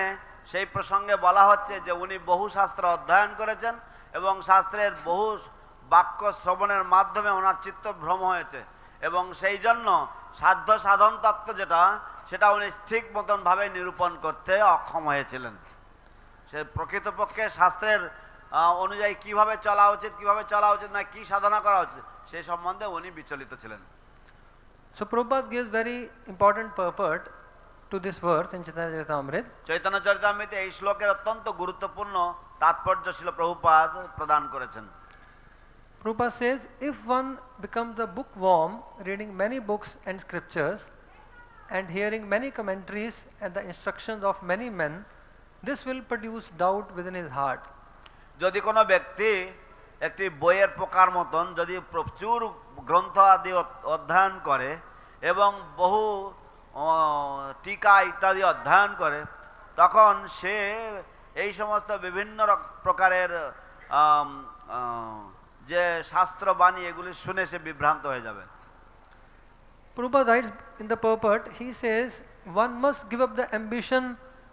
সেই প্রসঙ্গে বলা হচ্ছে যে উনি বহু শাস্ত্র অধ্যয়ন করেছেন এবং শাস্ত্রের বহু বাক্য শ্রবণের মাধ্যমে ওনার চিত্ত ভ্রম হয়েছে, এবং সেই জন্য সাধ্য সাধন তত্ত্ব যেটা, সেটা উনি ঠিক মতন ভাবে নিরূপণ করতে অক্ষম হয়েছিলেন। সে প্রকৃতপক্ষে শাস্ত্রের অনুযায়ী কিভাবে চলা উচিত না কি সাধনা করা উচিত সেই সম্বন্ধে উনি বিচলিত ছিলেন। So Prabhupada gives very important purport to this verse in Chaitanya Charitamrita. Chaitanya চরিতামৃতে এই শ্লোকের অত্যন্ত গুরুত্বপূর্ণ তাৎপর্য ছিল প্রভুপাদ প্রদান করেছেন। Prabhupada says, if one becomes a bookworm, reading many books and scriptures and hearing many commentaries and the instructions of many men, this will produce doubt within his heart. যদি কোনো ব্যক্তি একটি বইয়ের পোকার মতন যদি প্রচুর গ্রন্থ আদি অধ্যয়ন করে এবং বহু টিকা ইত্যাদি অধ্যয়ন করে, তখন সে এই সমস্ত বিভিন্ন প্রকারের যে শাস্ত্রবাণী এগুলি শুনে সে বিভ্রান্ত হয়ে যাবে। Prabhupada writes in the purport, he says, one must give up the ambition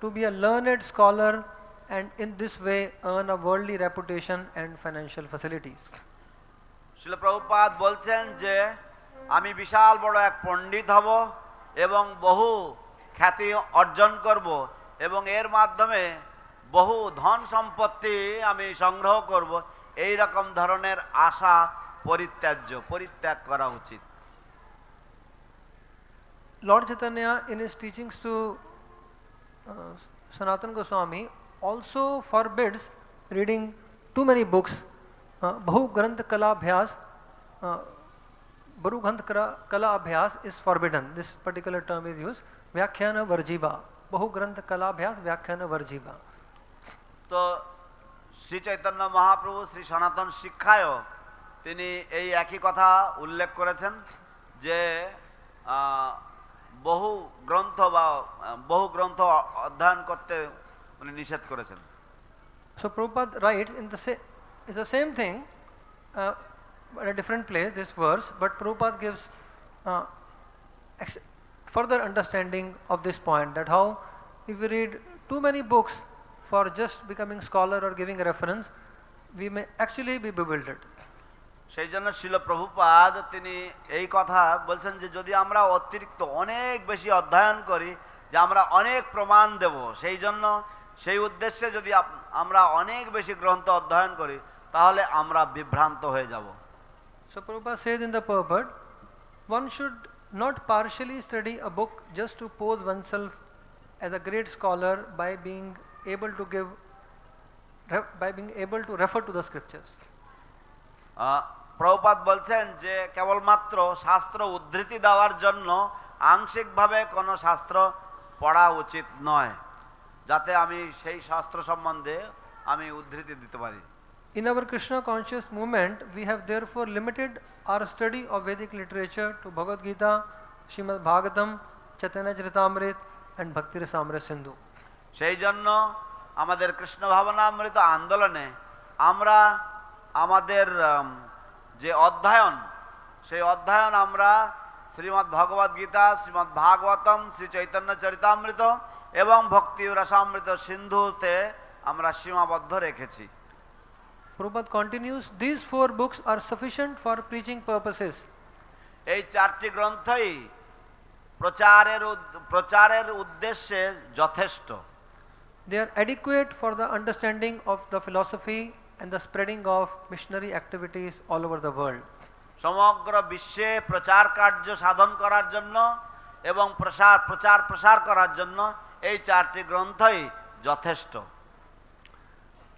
to be a learned scholar and in this way earn a worldly reputation and financial facilities. শিল প্রভুপাদ বলছেন যে আমি বিশাল বড় এক পণ্ডিত হব এবং বহু খ্যাতি অর্জন করব এবং এর মাধ্যমে বহু ধন সম্পত্তি আমি সংগ্রহ করব, এই রকম ধরনের আশা পরিত্যাগ করা উচিত। Lord Chaitanya in his teachings to Sanatana Goswami also forbids reading too many books. Bahu granth kala abhyas is forbidden. This particular term is used. Vyakhyana varjiva. Bahu granth kala abhyas vyakhyana varjiva. তো শ্রী চৈতন্য মহাপ্রভু শ্রী সনাতন শিক্ষায়ও তিনি এই একই কথা উল্লেখ করেছেন যে বহু গ্রন্থ অধ্যয়ন করতে উনি নিষেধ করেছেন। So Prabhupada writes in it's the same thing at a different place, this verse, but Prabhupada gives further understanding of this point, that how if we read too many books for just becoming scholar or giving a reference, we may actually be bewildered. সেই জন্য শিল প্রভুপাদ তিনি এই কথা বলছেন যে যদি আমরা অতিরিক্ত অনেক বেশি অধ্যয়ন করি যে আমরা অনেক প্রমাণ দেব, সেই জন্য সেই উদ্দেশ্যে যদি আমরা অনেক বেশি গ্রন্থ অধ্যয়ন করি তাহলে আমরা বিভ্রান্ত হয়ে যাব। So Prabhupada says in the purport, one should not partially study a book just to pose oneself as a great scholar by being able to refer to the scriptures. Prabhupada বলছেন যে কেবলমাত্র শাস্ত্র উদ্ধৃতি দেওয়ার জন্য আংশিকভাবে কোনো শাস্ত্র পড়া উচিত নয়, যাতে আমি সেই শাস্ত্র সম্বন্ধে আমি উদ্ধৃতি দিতে পারি। In our Krishna conscious movement, we have therefore limited our study of Vedic literature to Bhagavad Gita, Srimad Bhagavatam, Chaitanya Charitamrita and Bhakti Rasamrita Sindhu. সেই জন্য আমাদের কৃষ্ণ ভাবনামৃত আন্দোলনে আমরা আমাদের যে অধ্যয়ন, সেই অধ্যয়ন আমরা শ্রীমদ্ ভগবদ গীতা, শ্রীমদ্ ভাগবতম, শ্রী চৈতন্য চরিতামৃত এবং ভক্তি রসামৃত সিন্ধুতে আমরা সীমাবদ্ধ রেখেছি। Prabhupada continues, these 4 books are sufficient for preaching purposes. এই 4টি গ্রন্থই প্রচারের উদ্দেশ্যে যথেষ্ট। They are adequate for the understanding of the philosophy and the spreading of missionary activities all over the world. সমগ্র বিশ্বে প্রচার কার্য সাধন করার জন্য এবং প্রচার করার জন্য এই 4টি গ্রন্থই যথেষ্ট।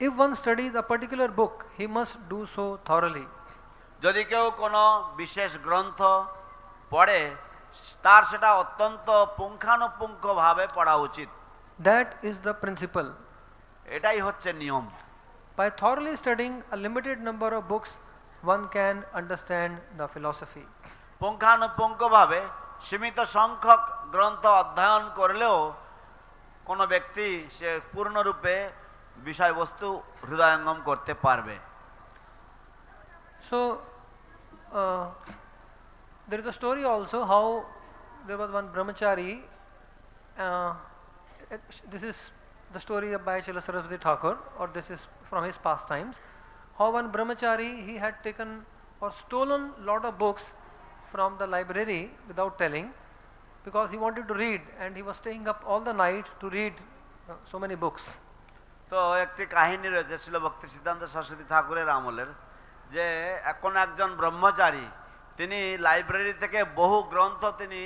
If one studies a particular book, he must do so thoroughly. যদি কেউ কোনো বিশেষ গ্রন্থ পড়ে তার সেটা অত্যন্ত পুঙ্খানুপুঙ্খভাবে পড়া উচিত। That is the principle. এটাই হচ্ছে নিয়ম। By thoroughly studying a limited number of books, one can understand the philosophy. পুঙ্খানুপুঙ্খভাবে সীমিত সংখ্যক গ্রন্থ অধ্যয়ন করলেও কোনো ব্যক্তি সে পূর্ণরূপে বিষয়বস্তু হৃদয়ঙ্গম করতে পারবে। So there is a story also how there was one brahmachari. This is the story by Srila Saraswati Thakur, or this is from his pastimes. How one brahmachari, he had taken or stolen lot of books from the library without telling, because he wanted to read and he was staying up all the night to read so many books. তো একটি কাহিনী রয়েছে শিল ভক্তি সিদ্ধান্ত সরস্বতী ঠাকুরের আমলের, যে এখন একজন ব্রহ্মচারী তিনি লাইব্রেরি থেকে বহু গ্রন্থ তিনি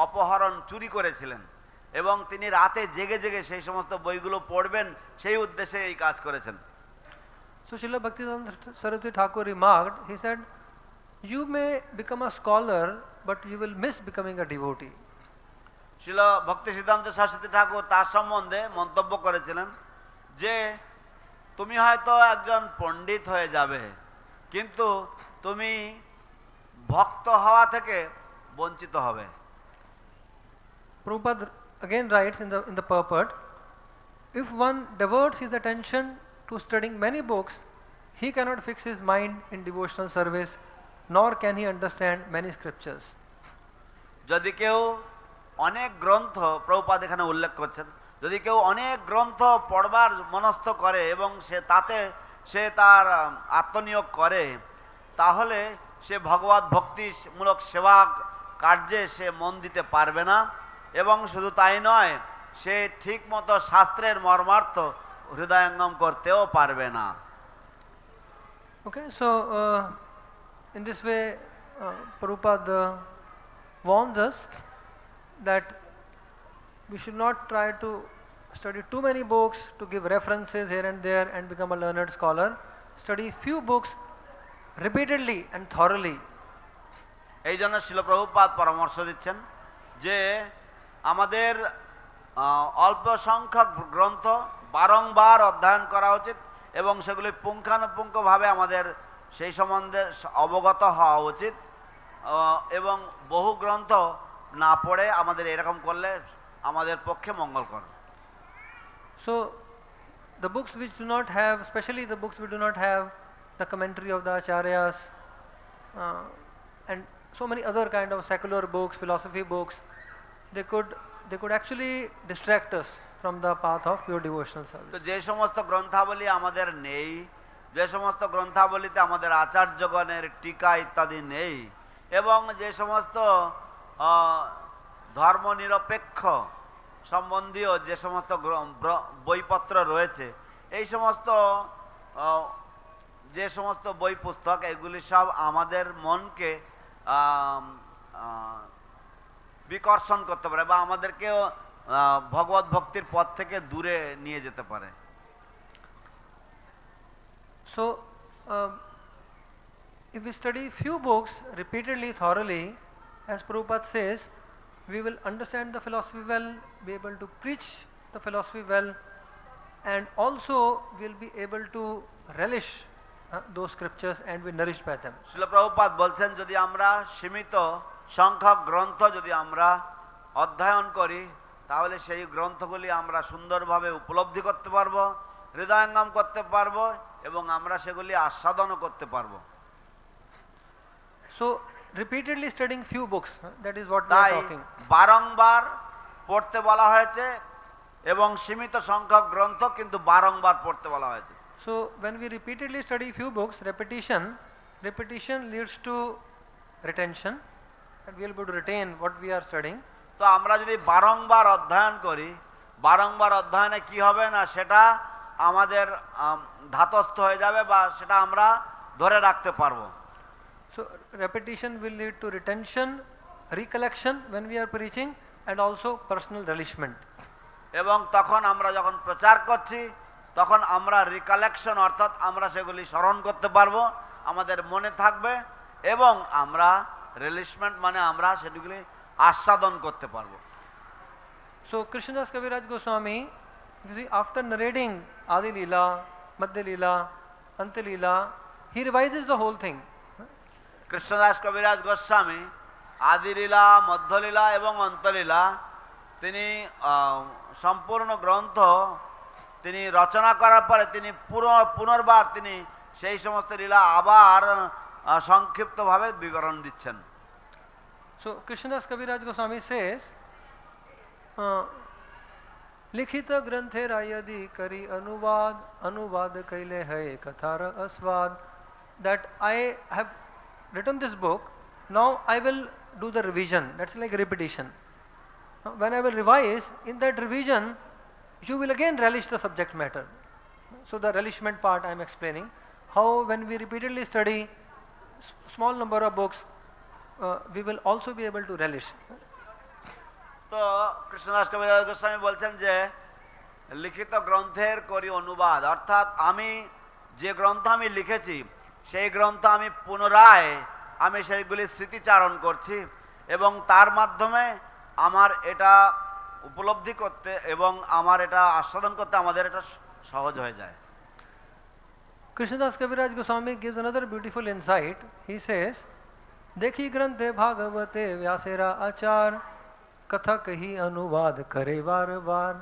অপহরণ চুরি করেছিলেন এবং তিনি রাতে জেগে জেগে সেই সমস্ত বইগুলো পড়বেন সেই উদ্দেশ্যে এই কাজ করেছেন। So Srila Bhaktivedanta Saraswati Thakur remarked, he said, you may become a scholar but you will miss becoming a devotee. শিল ভক্তি সিদ্ধান্ত সরস্বতী ঠাকুর তার সম্বন্ধে মন্তব্য করেছিলেন যে তুমি হয়তো একজন পণ্ডিত হয়ে যাবে, কিন্তু তুমি ভক্ত হওয়া থেকে বঞ্চিত হবে। Prabhupada again writes in the purport, if one diverts his attention to studying many books, he cannot fix his mind in devotional service, nor can he understand many scriptures. যদি কেউ অনেক গ্রন্থ, প্রভুপাদ এখানে উল্লেখ করছেন, যদি কেউ অনেক গ্রন্থ পড়বার মনস্থ করে এবং সে তার আত্মনিয়োগ করে, তাহলে সে ভগবত ভক্তিমূলক সেবা কার্যে সে মন দিতে পারবে না, এবং শুধু তাই নয়, সে ঠিক মতো শাস্ত্রের মর্মার্থ হৃদয়ঙ্গম করতেও পারবে না। Okay, so in this way Prabhupada warns us that we should not try to study too many books to give references here and there and become a learned scholar. Study few books repeatedly and thoroughly. এই জন্য শিল প্রভুপাদ পরামর্শ দিচ্ছেন যে আমাদের অল্প সংখ্যক গ্রন্থ বারংবার অধ্যয়ন করা উচিত এবং সেগুলি পুঙ্খানুপুঙ্খভাবে আমাদের সেই সম্বন্ধে অবগত হওয়া উচিত, এবং বহু গ্রন্থ না পড়ে আমাদের এরকম করলে আমাদের পক্ষে মঙ্গলকর। So the books which do not have, especially the books which do not have the commentary of the acharyas and so many other kind of secular books, philosophy books, they could actually distract us from the path of pure devotional service. তো যে সমস্ত গ্রন্থাবলী আমাদের নেই, যে সমস্ত গ্রন্থাবলীতে আমাদের আচার্যগণের টিকা ইত্যাদি নেই, এবং যে সমস্ত ধর্মনিরপেক্ষ সম্বন্ধীয় যে সমস্ত বইপত্র রয়েছে, এই সমস্ত যে সমস্ত বই পুস্তক, এগুলি সব আমাদের মনকে বিকর্ষণ করতে পারে বা আমাদেরকে ভগবত ভক্তির পথ থেকে দূরে নিয়ে যেতে পারে। So if we study few books repeatedly, thoroughly, as Prabhupada says, we will understand the philosophy well, be able to preach the philosophy well, and also will be able to relish those scriptures and be nourished by them. শিল প্রভুপাদ বলছেন, যদি আমরা সীমিত সংখ্যক গ্রন্থ যদি আমরা অধ্যয়ন করি, তাহলে সেই গ্রন্থগুলি আমরা সুন্দরভাবে উপলব্ধি করতে পারবো, হৃদয়ঙ্গম করতে পারবো এবং আমরা সেগুলি আস্বাদনও করতে পারবো। So repeatedly studying few books, that is what we are talking. বারংবার পড়তে বলা হয়েছে এবং সীমিত সংখ্যক গ্রন্থ কিন্তু বারংবার পড়তে বলা হয়েছে। So when we repeatedly study few books, repetition leads to retention, and we will be able to retain what we are studying. তো আমরা যদি বারংবার অধ্যয়ন করি, বারংবার অধ্যয়নে কি হবে না, সেটা আমাদের ধাতস্থ হয়ে যাবে বা সেটা আমরা ধরে রাখতে পারবো। So repetition will lead to retention, recollection when we are preaching, and also personal relishment. এবং তখন আমরা যখন প্রচার করছি, তখন আমরা রিকালেকশন অর্থাৎ আমরা সেগুলি স্মরণ করতে পারবো, আমাদের মনে থাকবে, এবং আমরা রিলিশমেন্ট মানে আমরা সেগুলি আস্বাদন করতে পারবো। So Krishnadas Kaviraj Goswami, you see, after narrating Adi Leela, Madhya Leela, Anta Leela, he revises the whole thing. Krishnadas কবিরাজ গোস্বামী আদিলীলা, মধ্যলীলা এবং অন্তলীলা তিনি সম্পূর্ণ গ্রন্থ তিনি রচনা করার পরে তিনি পুনর্বার তিনি সেই সমস্ত লীলা আবার সংক্ষিপ্তভাবে বিবরণ দিচ্ছেন। So Krishnadas Kaviraj Goswami says, लिखित ग्रंथेर यदि करी अनुवाद, अनुवाद कैले है कथार अस्वाद, that I have written this book, now I will do the revision. That's like repetition. When I will revise, in that revision you will again relish the subject matter. So the relishment part I am explaining, how when we repeatedly study small number of books, we will also be able to relish. তো কৃষ্ণদাস কবিরাজ গোস্বামী বলছেন যে লিখিত গ্রন্থের করি অনুবাদ, অর্থাৎ আমি যে গ্রন্থ আমি লিখেছি সেই গ্রন্থ আমি পুনরায় আমি সেইগুলি স্মৃতিচারণ করছি এবং তার মাধ্যমে আমার এটা উপলব্ধি করতে এবং আমার এটা আস্বাদন করতে আমাদের এটা সহজ হয়ে যায়। Krishnadas Kaviraj Goswami gives another beautiful insight. He says, देखी ग्रंथे भागवते व्यासेरा आचार, कथा कही अनुवाद करे बार बार.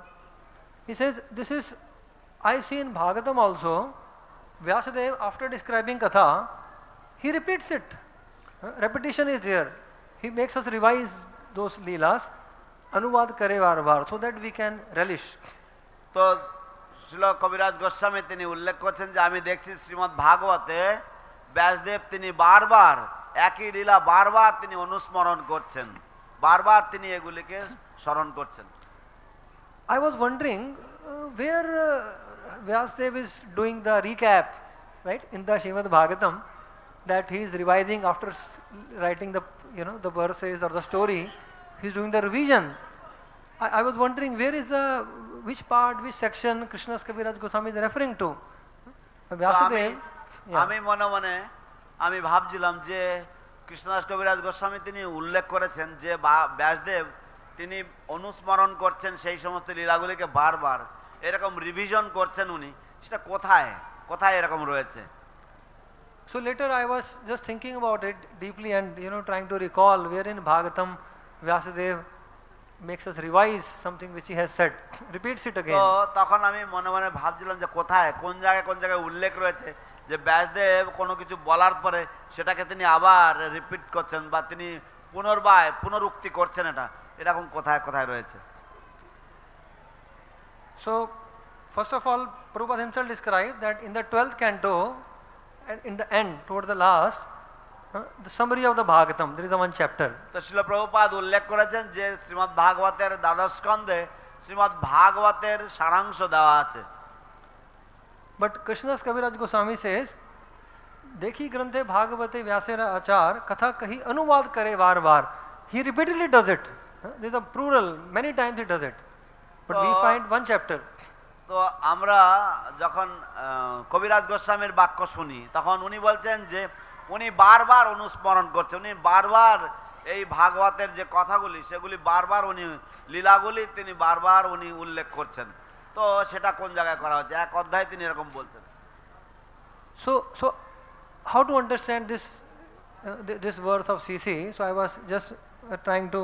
He says, this is, I see in Bhagavatam also, Vyasadeva after describing katha, he repeats it. Repetition is there. He makes us revise those leelas, anuvad kare bar bar, so that we can relish. তো শ্রীল কবিরাজ গোস্বামী তিনি উল্লেখ করছেন যে আমি দেখছি শ্রীমদ্ ভাগবতে ব্যাসদেব তিনি বারবার একই লীলা বারবার তিনি অনুস্মরণ করছেন, বারবার তিনি এগুলিকে স্মরণ করছেন। I was wondering where Vyasadeva is doing the recap, right, in the Srimad Bhagavatam, that he is revising after writing the, the verses or the story, he is doing the revision. I was wondering where is which part, which section Krishnadas Kaviraj Goswami is referring to. Vyasadeva, আমি মনে মনে আমি ভাবছিলাম যে কৃষ্ণদাস কবিরাজ গোস্বামী তিনি উল্লেখ করেছেন যে ব্যাসদেব তিনি অনুস্মরণ করছেন সেই সমস্ত লীলাগুলিকে বারবার এরকম রিভিশন করছেন উনি, সেটা কোথায় কোথায় এরকম রয়েছে। So later I was just thinking about it deeply and trying to recall where in Bhagavatam Vyasadeva makes us revise something which he has said, repeats it again. তো তখন আমি মনে মনে ভাবছিলাম যে কোথায় কোন জায়গায় উল্লেখ রয়েছে যে ব্যাসদেব কোনো কিছু বলার পরে সেটাকে তিনি আবার রিপিট করছেন বা তিনি পুনরুক্তি করছেন, এরকম কোথায় কোথায় রয়েছে। So first of all, Prabhupada himself described that in the 12th canto and in the end toward the last, the summary of the Bhagavatam, there is a one chapter. তো শ্রীল প্রভুপাদ উল্লেখ করেছেন যে শ্রীমদ্ ভাগবতের দ্বাদশ স্কন্ধে শ্রীমদ্ ভাগবতের সারাংশ দেওয়া আছে। But Krishnadas Kaviraj Goswami says, देखी ग्रंथे भागवते व्यासेरा आचार, कथा कही अनुवाद करे बार बार. He repeatedly does it. There is a plural, many times he does it. But we find one chapter. তো আমরা যখন কবিরাজ গোস্বামীর বাক্য শুনি তখন উনি বলছেন যে উনি বারবার অনুস্মরণ করছেন, উনি বারবার এই ভাগবতের যে কথাগুলি সেগুলি বারবার উনি লীলাগুলি তিনি বারবার উনি উল্লেখ করছেন। তো সেটা কোন জায়গায় করা হচ্ছে, এক অধ্যায়ে তিনি এরকম বলছেন। So how to understand this verse of CC? So I was just trying to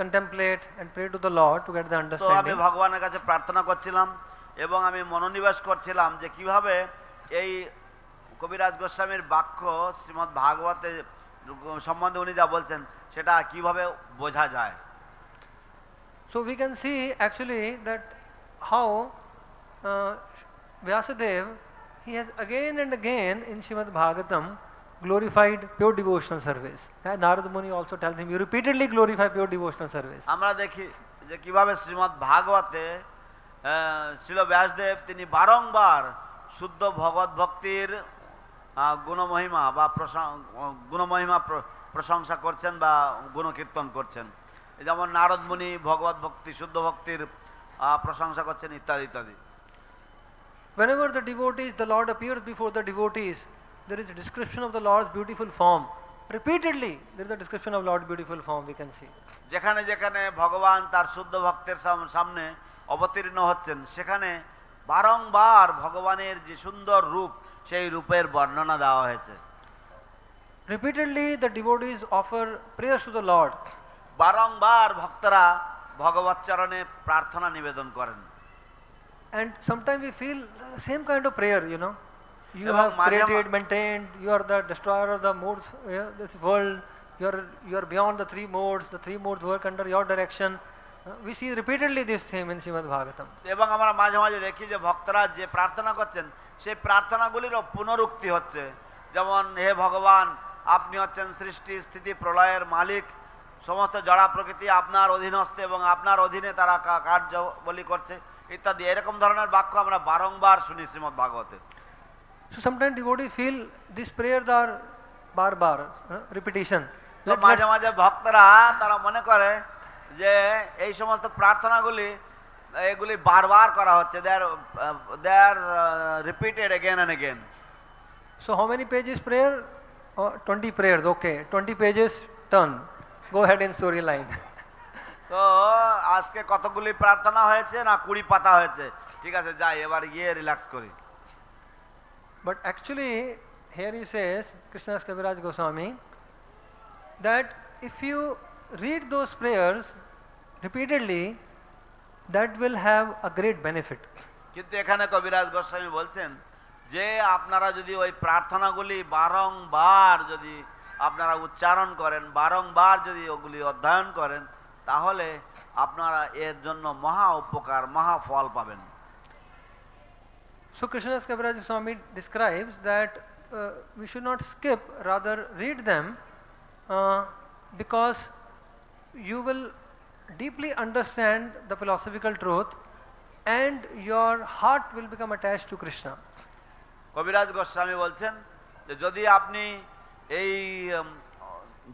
contemplate and pray to the Lord to get the তো আমি understanding. ভগবানের কাছে প্রার্থনা করছিলাম এবং আমি মনোনিবেশ করছিলাম যে কিভাবে এই কবিরাজ গোস্বামীর বাক্য শ্রীমদ্ ভাগবতে সম্বন্ধে উনি যা বলছেন সেটা কিভাবে বোঝা যায়। So we can see actually that how Vyasadeva, he has again and again in Srimad Bhagavatam glorified pure devotional service. Narad Muni also tells him, you repeatedly glorify pure devotional service. আমরা দেখি যে কিভাবে শ্রীমদ্ ভাগবতে শ্রীল ব্যাসদেব তিনি বারংবার শুদ্ধ ভগবত ভক্তির গুণমহিমা বা গুণমহিমা প্রশংসা করছেন বা গুণকীর্তন করছেন। যেমন নারদ মুনি ভগবত ভক্তি শুদ্ধ ভক্তির প্রশংসা করছেন ইত্যাদি ইত্যাদি। Whenever the devotees, the Lord appears before the devotees, there is a description of the Lord's beautiful form. repeatedly there is a description of Lord beautiful form we can see. যেখানে যেখানে ভগবান তার শুদ্ধ ভক্তের সামনে অবতীর্ণ হচ্ছেন সেখানে বারংবার ভগবানের যে সুন্দর রূপ সেই রূপের বর্ণনা দেওয়া হয়েছে। Repeatedly the devotees offer prayers to the Lord. বারংবার ভক্তরা ভগবত চরণে প্রার্থনা নিবেদন করেন। And sometimes we feel same kind of prayer, you know. You এবং have created, maintained, you are the destroyer of the modes, this world, you are beyond the three modes work under your direction. We see repeatedly this theme in Srimad Bhagavatam. এবং আমরা মাঝে মাঝে দেখি যে ভক্তরা যে প্রার্থনা করছেন সেই প্রার্থনাগুলিরও পুনরুক্তি হচ্ছে, যেমন হে ভগবান আপনি হচ্ছেন সৃষ্টি স্থিতি প্রলয়ের মালিক, সমস্ত জড়া প্রকৃতি আপনার অধীনস্থ এবং আপনার অধীনে তারা কার্যাবলী করছে ইত্যাদি, এরকম ধরনের বাক্য আমরা বারংবার শুনি শ্রীমদ্ ভাগবতে। So sometimes devotees feel these prayers are bar repetition. মাঝে মাঝে ভক্তরা তারা মনে করে যে এই সমস্ত প্রার্থনাগুলি এগুলি বারবার করা হচ্ছে, they are repeated again and again. So how many pages prayer? 20 prayers, okay, 20 pages, turn, go ahead in story line. তো আজকে কতগুলি প্রার্থনা হয়েছে না 20 পাতা হয়েছে, ঠিক আছে যাই এবার গিয়ে রিল্যাক্স করি। But actually here he says, Krishnadas Kaviraj Goswami, that if you read those prayers repeatedly, that will have a great benefit. কিন্তু এখানে কবিরাজ গোস্বামী বলছেন যে আপনারা যদি ওই প্রার্থনাগুলি বারংবার যদি আপনারা উচ্চারণ করেন, বারংবার যদি ওগুলি অধ্যয়ন করেন, তাহলে আপনারা এর জন্য মহা উপকার মহা ফল পাবেন। So Krishnadas Kaviraj Goswami describes that we should not skip, rather read them, because you will deeply understand the philosophical truth and your heart will become attached to Krishna. কবিরাজ গোস্বামী বলছেন যে যদি আপনি এই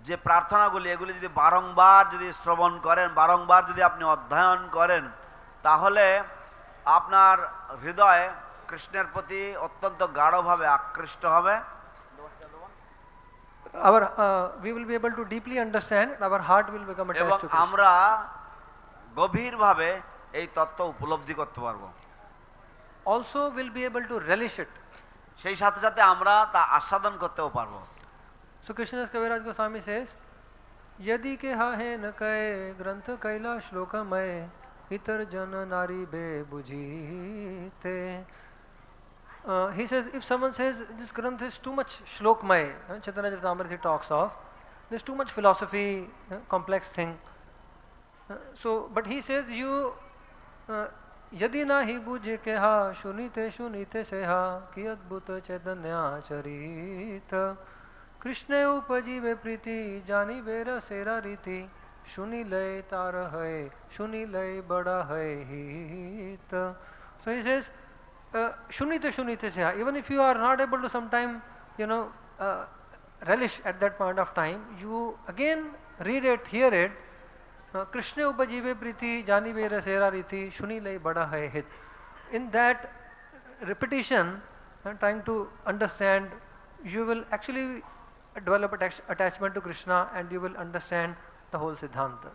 যে প্রার্থনাগুলি এগুলি যদি বারংবার যদি শ্রবণ করেন, বারংবার যদি আপনি অধ্যয়ন করেন, তাহলে আপনার হৃদয় কৃষ্ণের প্রতি অত্যন্ত গাঢ়ভাবে আকৃষ্ট হবে। We will be able to deeply understand, our heart will become attached to Krishna. আমরা গভীরভাবে এই তত্ত্ব উপলব্ধি করতে পারবো। Also will be able to relish it. সেই সাথে সাথে আমরা তা আস্বাদন করতেও পারবো। So Krishnadas Kaviraj Goswami says, यदि के हे न कहे ग्रंथ कैला श्लोकमय इतर जन नारी बे बुझीते. He says, if someone says this granth is too much shlokmay, Chaitanya Charitamrita he talks of, there's too much philosophy, complex thing. So, but he says you यदि ना ही बुझे केहा सुनीते सेहा कि अद्भुत चैतन्याचरित कृष्णे उपजीवे प्रीति जानी बेर सेरा रीति सुनी लय तार है सुनी लय बड़ा है हित. So he says sunite seha, even if you are not able to sometime relish at that point of time, you again read it, hear it. Krishna upajive priti jani vera sera riti shuni lay bada hai hit. In that repetition, trying to understand, you will actually develop attachment to Krishna and you will understand the whole Siddhanta.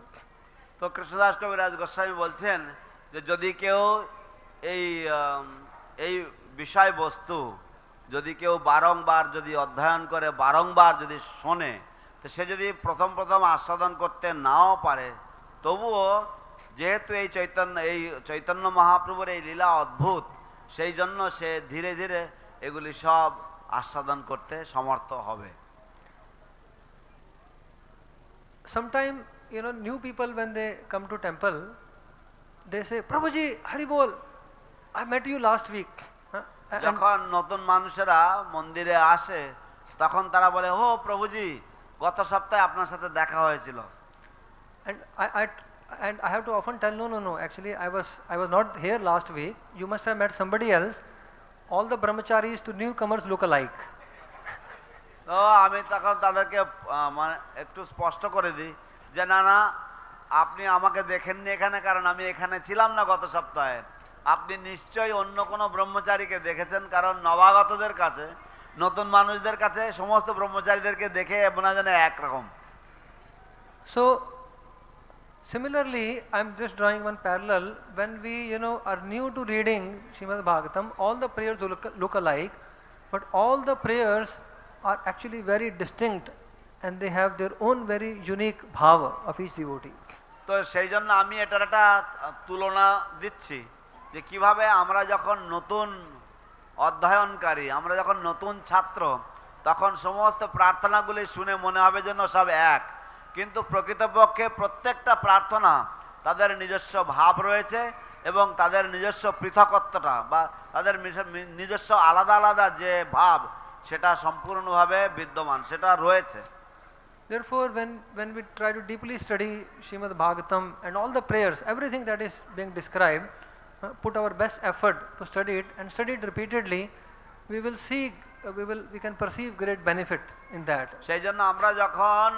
তো কৃষ্ণদাস কবিরাজ গোস্বামী বলছেন যে যদি কেউ এই বিষয়বস্তু যদি কেউ বারংবার যদি অধ্যয়ন করে, বারংবার যদি শোনে, তো সে যদি প্রথম আস্বাদন করতে নাও পারে, তবুও যেহেতু এই চৈতন্য মহাপ্রভুর এই লীলা অদ্ভুত, সেই জন্য সে ধীরে ধীরে এগুলি সব আস্বাদন করতে সমর্থ হবে। Sometime new people when they come to temple, they say, Prabhuji, Hari Bol, I met you last week. যখন নতুন মানুষেরা মন্দিরে আসে তখন তারা বলে, ও প্রভুজি গত সপ্তাহে আপনার সাথে দেখা হয়েছিল। And I have to often tell, no, actually I was not here last week, you must have met somebody else. All the brahmacharis to newcomers look alike. তো আমি তখন তাদেরকে মানে একটু স্পষ্ট করে দিই যে না আপনি আমাকে দেখেননি এখানে, কারণ আমি এখানে ছিলাম না গত সপ্তাহে। আপনি নিশ্চয়ই অন্য কোনো ব্রহ্মচারীকে দেখেছেন, কারণ নবাগতদের কাছে নতুন মানুষদের কাছে সমস্ত ব্রহ্মচারীদেরকে দেখে মনে হয় যেন একরকম। So similarly, I'm just drawing one parallel. When we are new to reading Srimad Bhagavatam, all the prayers look alike, but all the prayers are actually very distinct and they have their own very unique bhava of each devotee. তো সেই জন্য আমি এটার একটা তুলনা দিচ্ছি যে কিভাবে আমরা যখন নতুন অধ্যয়নকারী, আমরা যখন নতুন ছাত্র, তখন সমস্ত প্রার্থনাগুলি শুনে মনে হবে যেন সব এক, কিন্তু প্রকৃতপক্ষে প্রত্যেকটা প্রার্থনা তাদের নিজস্ব ভাব রয়েছে এবং তাদের নিজস্ব পৃথকত্বটা বা তাদের নিজস্ব আলাদা আলাদা যে ভাব সেটা সম্পূর্ণভাবে বিদ্যমান, সেটা রয়েছে। Therefore, when we try to deeply study Srimad Bhagavatam and all the prayers, everything that is being described, put our best effort to study it and study it repeatedly, we will see, we can perceive great benefit in that. সেই জন্য আমরা যখন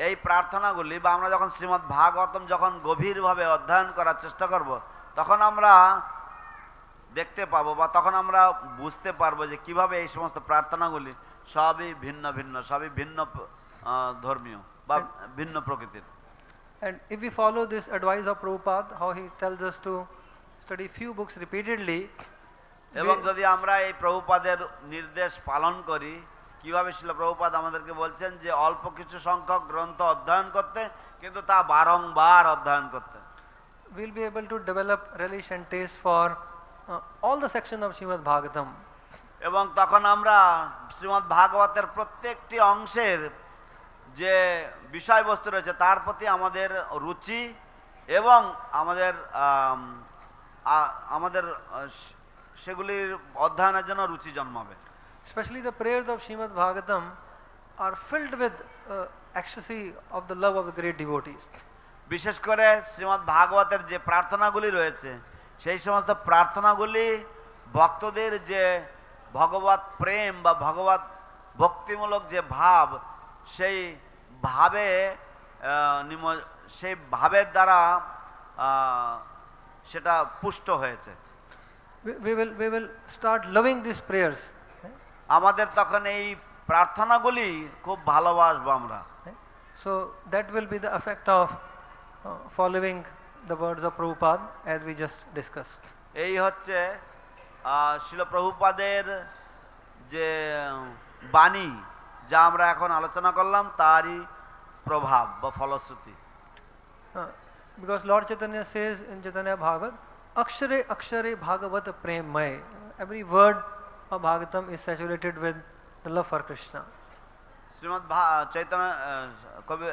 এই প্রার্থনাগুলি বা আমরা যখন শ্রীমদ্ ভাগবতম যখন গভীরভাবে অধ্যয়ন করার চেষ্টা করব, তখন আমরা দেখতে পাবো বা তখন আমরা বুঝতে পারবো যে কিভাবে এই সমস্ত প্রার্থনাগুলি সবই ভিন্ন ভিন্ন, সবই ভিন্ন ধর্মীয় বা ভিন্ন প্রকৃতির। And if we follow this advice of Prabhupada, how he tells us to study few books repeatedly, এবং যদি আমরা এই প্রভুপাদের নির্দেশ পালন করি, কিভাবে শিল প্রভুপাদ আমাদেরকে বলছেন যে অল্প কিছু সংখ্যক গ্রন্থ অধ্যয়ন করতে, কিন্তু তা বারংবার অধ্যয়ন করতে, we'll be able to develop relish and taste for all the section of Srimad Bhagavatam. এবং তখন আমরা শ্রীমদ্ ভাগবতের প্রত্যেকটি অংশের যে বিষয়বস্তু রয়েছে তার প্রতি আমাদের রুচি এবং আমাদের সেগুলির অধ্যয়নের জন্য রুচি জন্মাবে। Especially the prayers of Srimad Bhagavatam are filled with ecstasy of the love of the great devotees. বিশেষ করে শ্রীমদ্ ভাগবতের যে প্রার্থনাগুলি রয়েছে সেই সমস্ত প্রার্থনাগুলি ভক্তদের যে ভগবত প্রেম বা ভগবত ভক্তিমূলক যে ভাব, সেই ভাবের দ্বারা সেটা পুষ্ট হয়েছে। We will start loving these prayers. আমাদের তখন এই প্রার্থনাগুলি খুব ভালোবাসবো আমরা। So that will be the effect of following the words of Prabhupada as we just discussed. এই হচ্ছে শিল প্রভুপাদের যে বাণী যা আমরা এখন আলোচনা করলাম তারই প্রভাব বা ফলশ্রুতি। Because Lord Chaitanya says in Chaitanya Bhagavat, akshare akshare bhagavat premmay. Every word of Bhagavatam is saturated with the love for Krishna. Shrimad Chaitanya কবি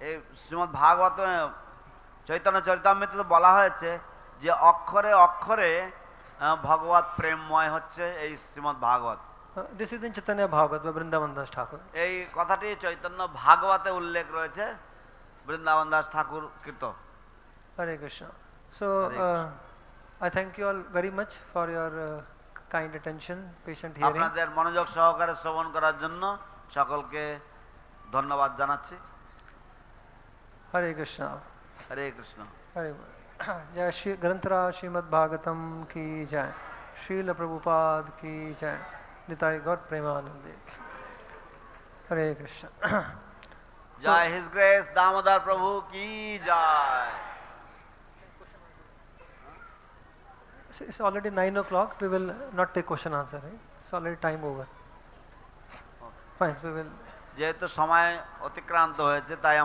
এই শ্রীমদ্ ভাগবত চৈতন্য চরিতামৃতে বলা হয়েছে যে অক্ষরে অক্ষরে ভগবত প্রেমময় হচ্ছে এই শ্রীমদ্ ভাগবত। This is in Chaitanya Bhagavat by Vrindavan Das Thakur. এই কথাটি চৈতন্য ভাগবতে উল্লেখ রয়েছে, বৃন্দাবন দাস ঠাকুর কৃত। Hare Krishna. So I thank you all very much for your kind attention, patient hearing. আপনাদের মনোযোগ সহকারে শ্রবণ করার জন্য সকলকে ধন্যবাদ জানাচ্ছি। Hare Krishna. Hare Krishna. Hare Jai Shri Granthara Srimad Bhagavatam ki jai. Srila Prabhupada ki jai. Nitai Gaur Premanande. Hare Krishna. Jai His Grace Damodar Prabhu ki jai. It's already 9 o'clock. We will not take question answer. Right? It's already time over. Fine. We will. যেহেতু সময় অতিক্রান্ত হয়েছে তাই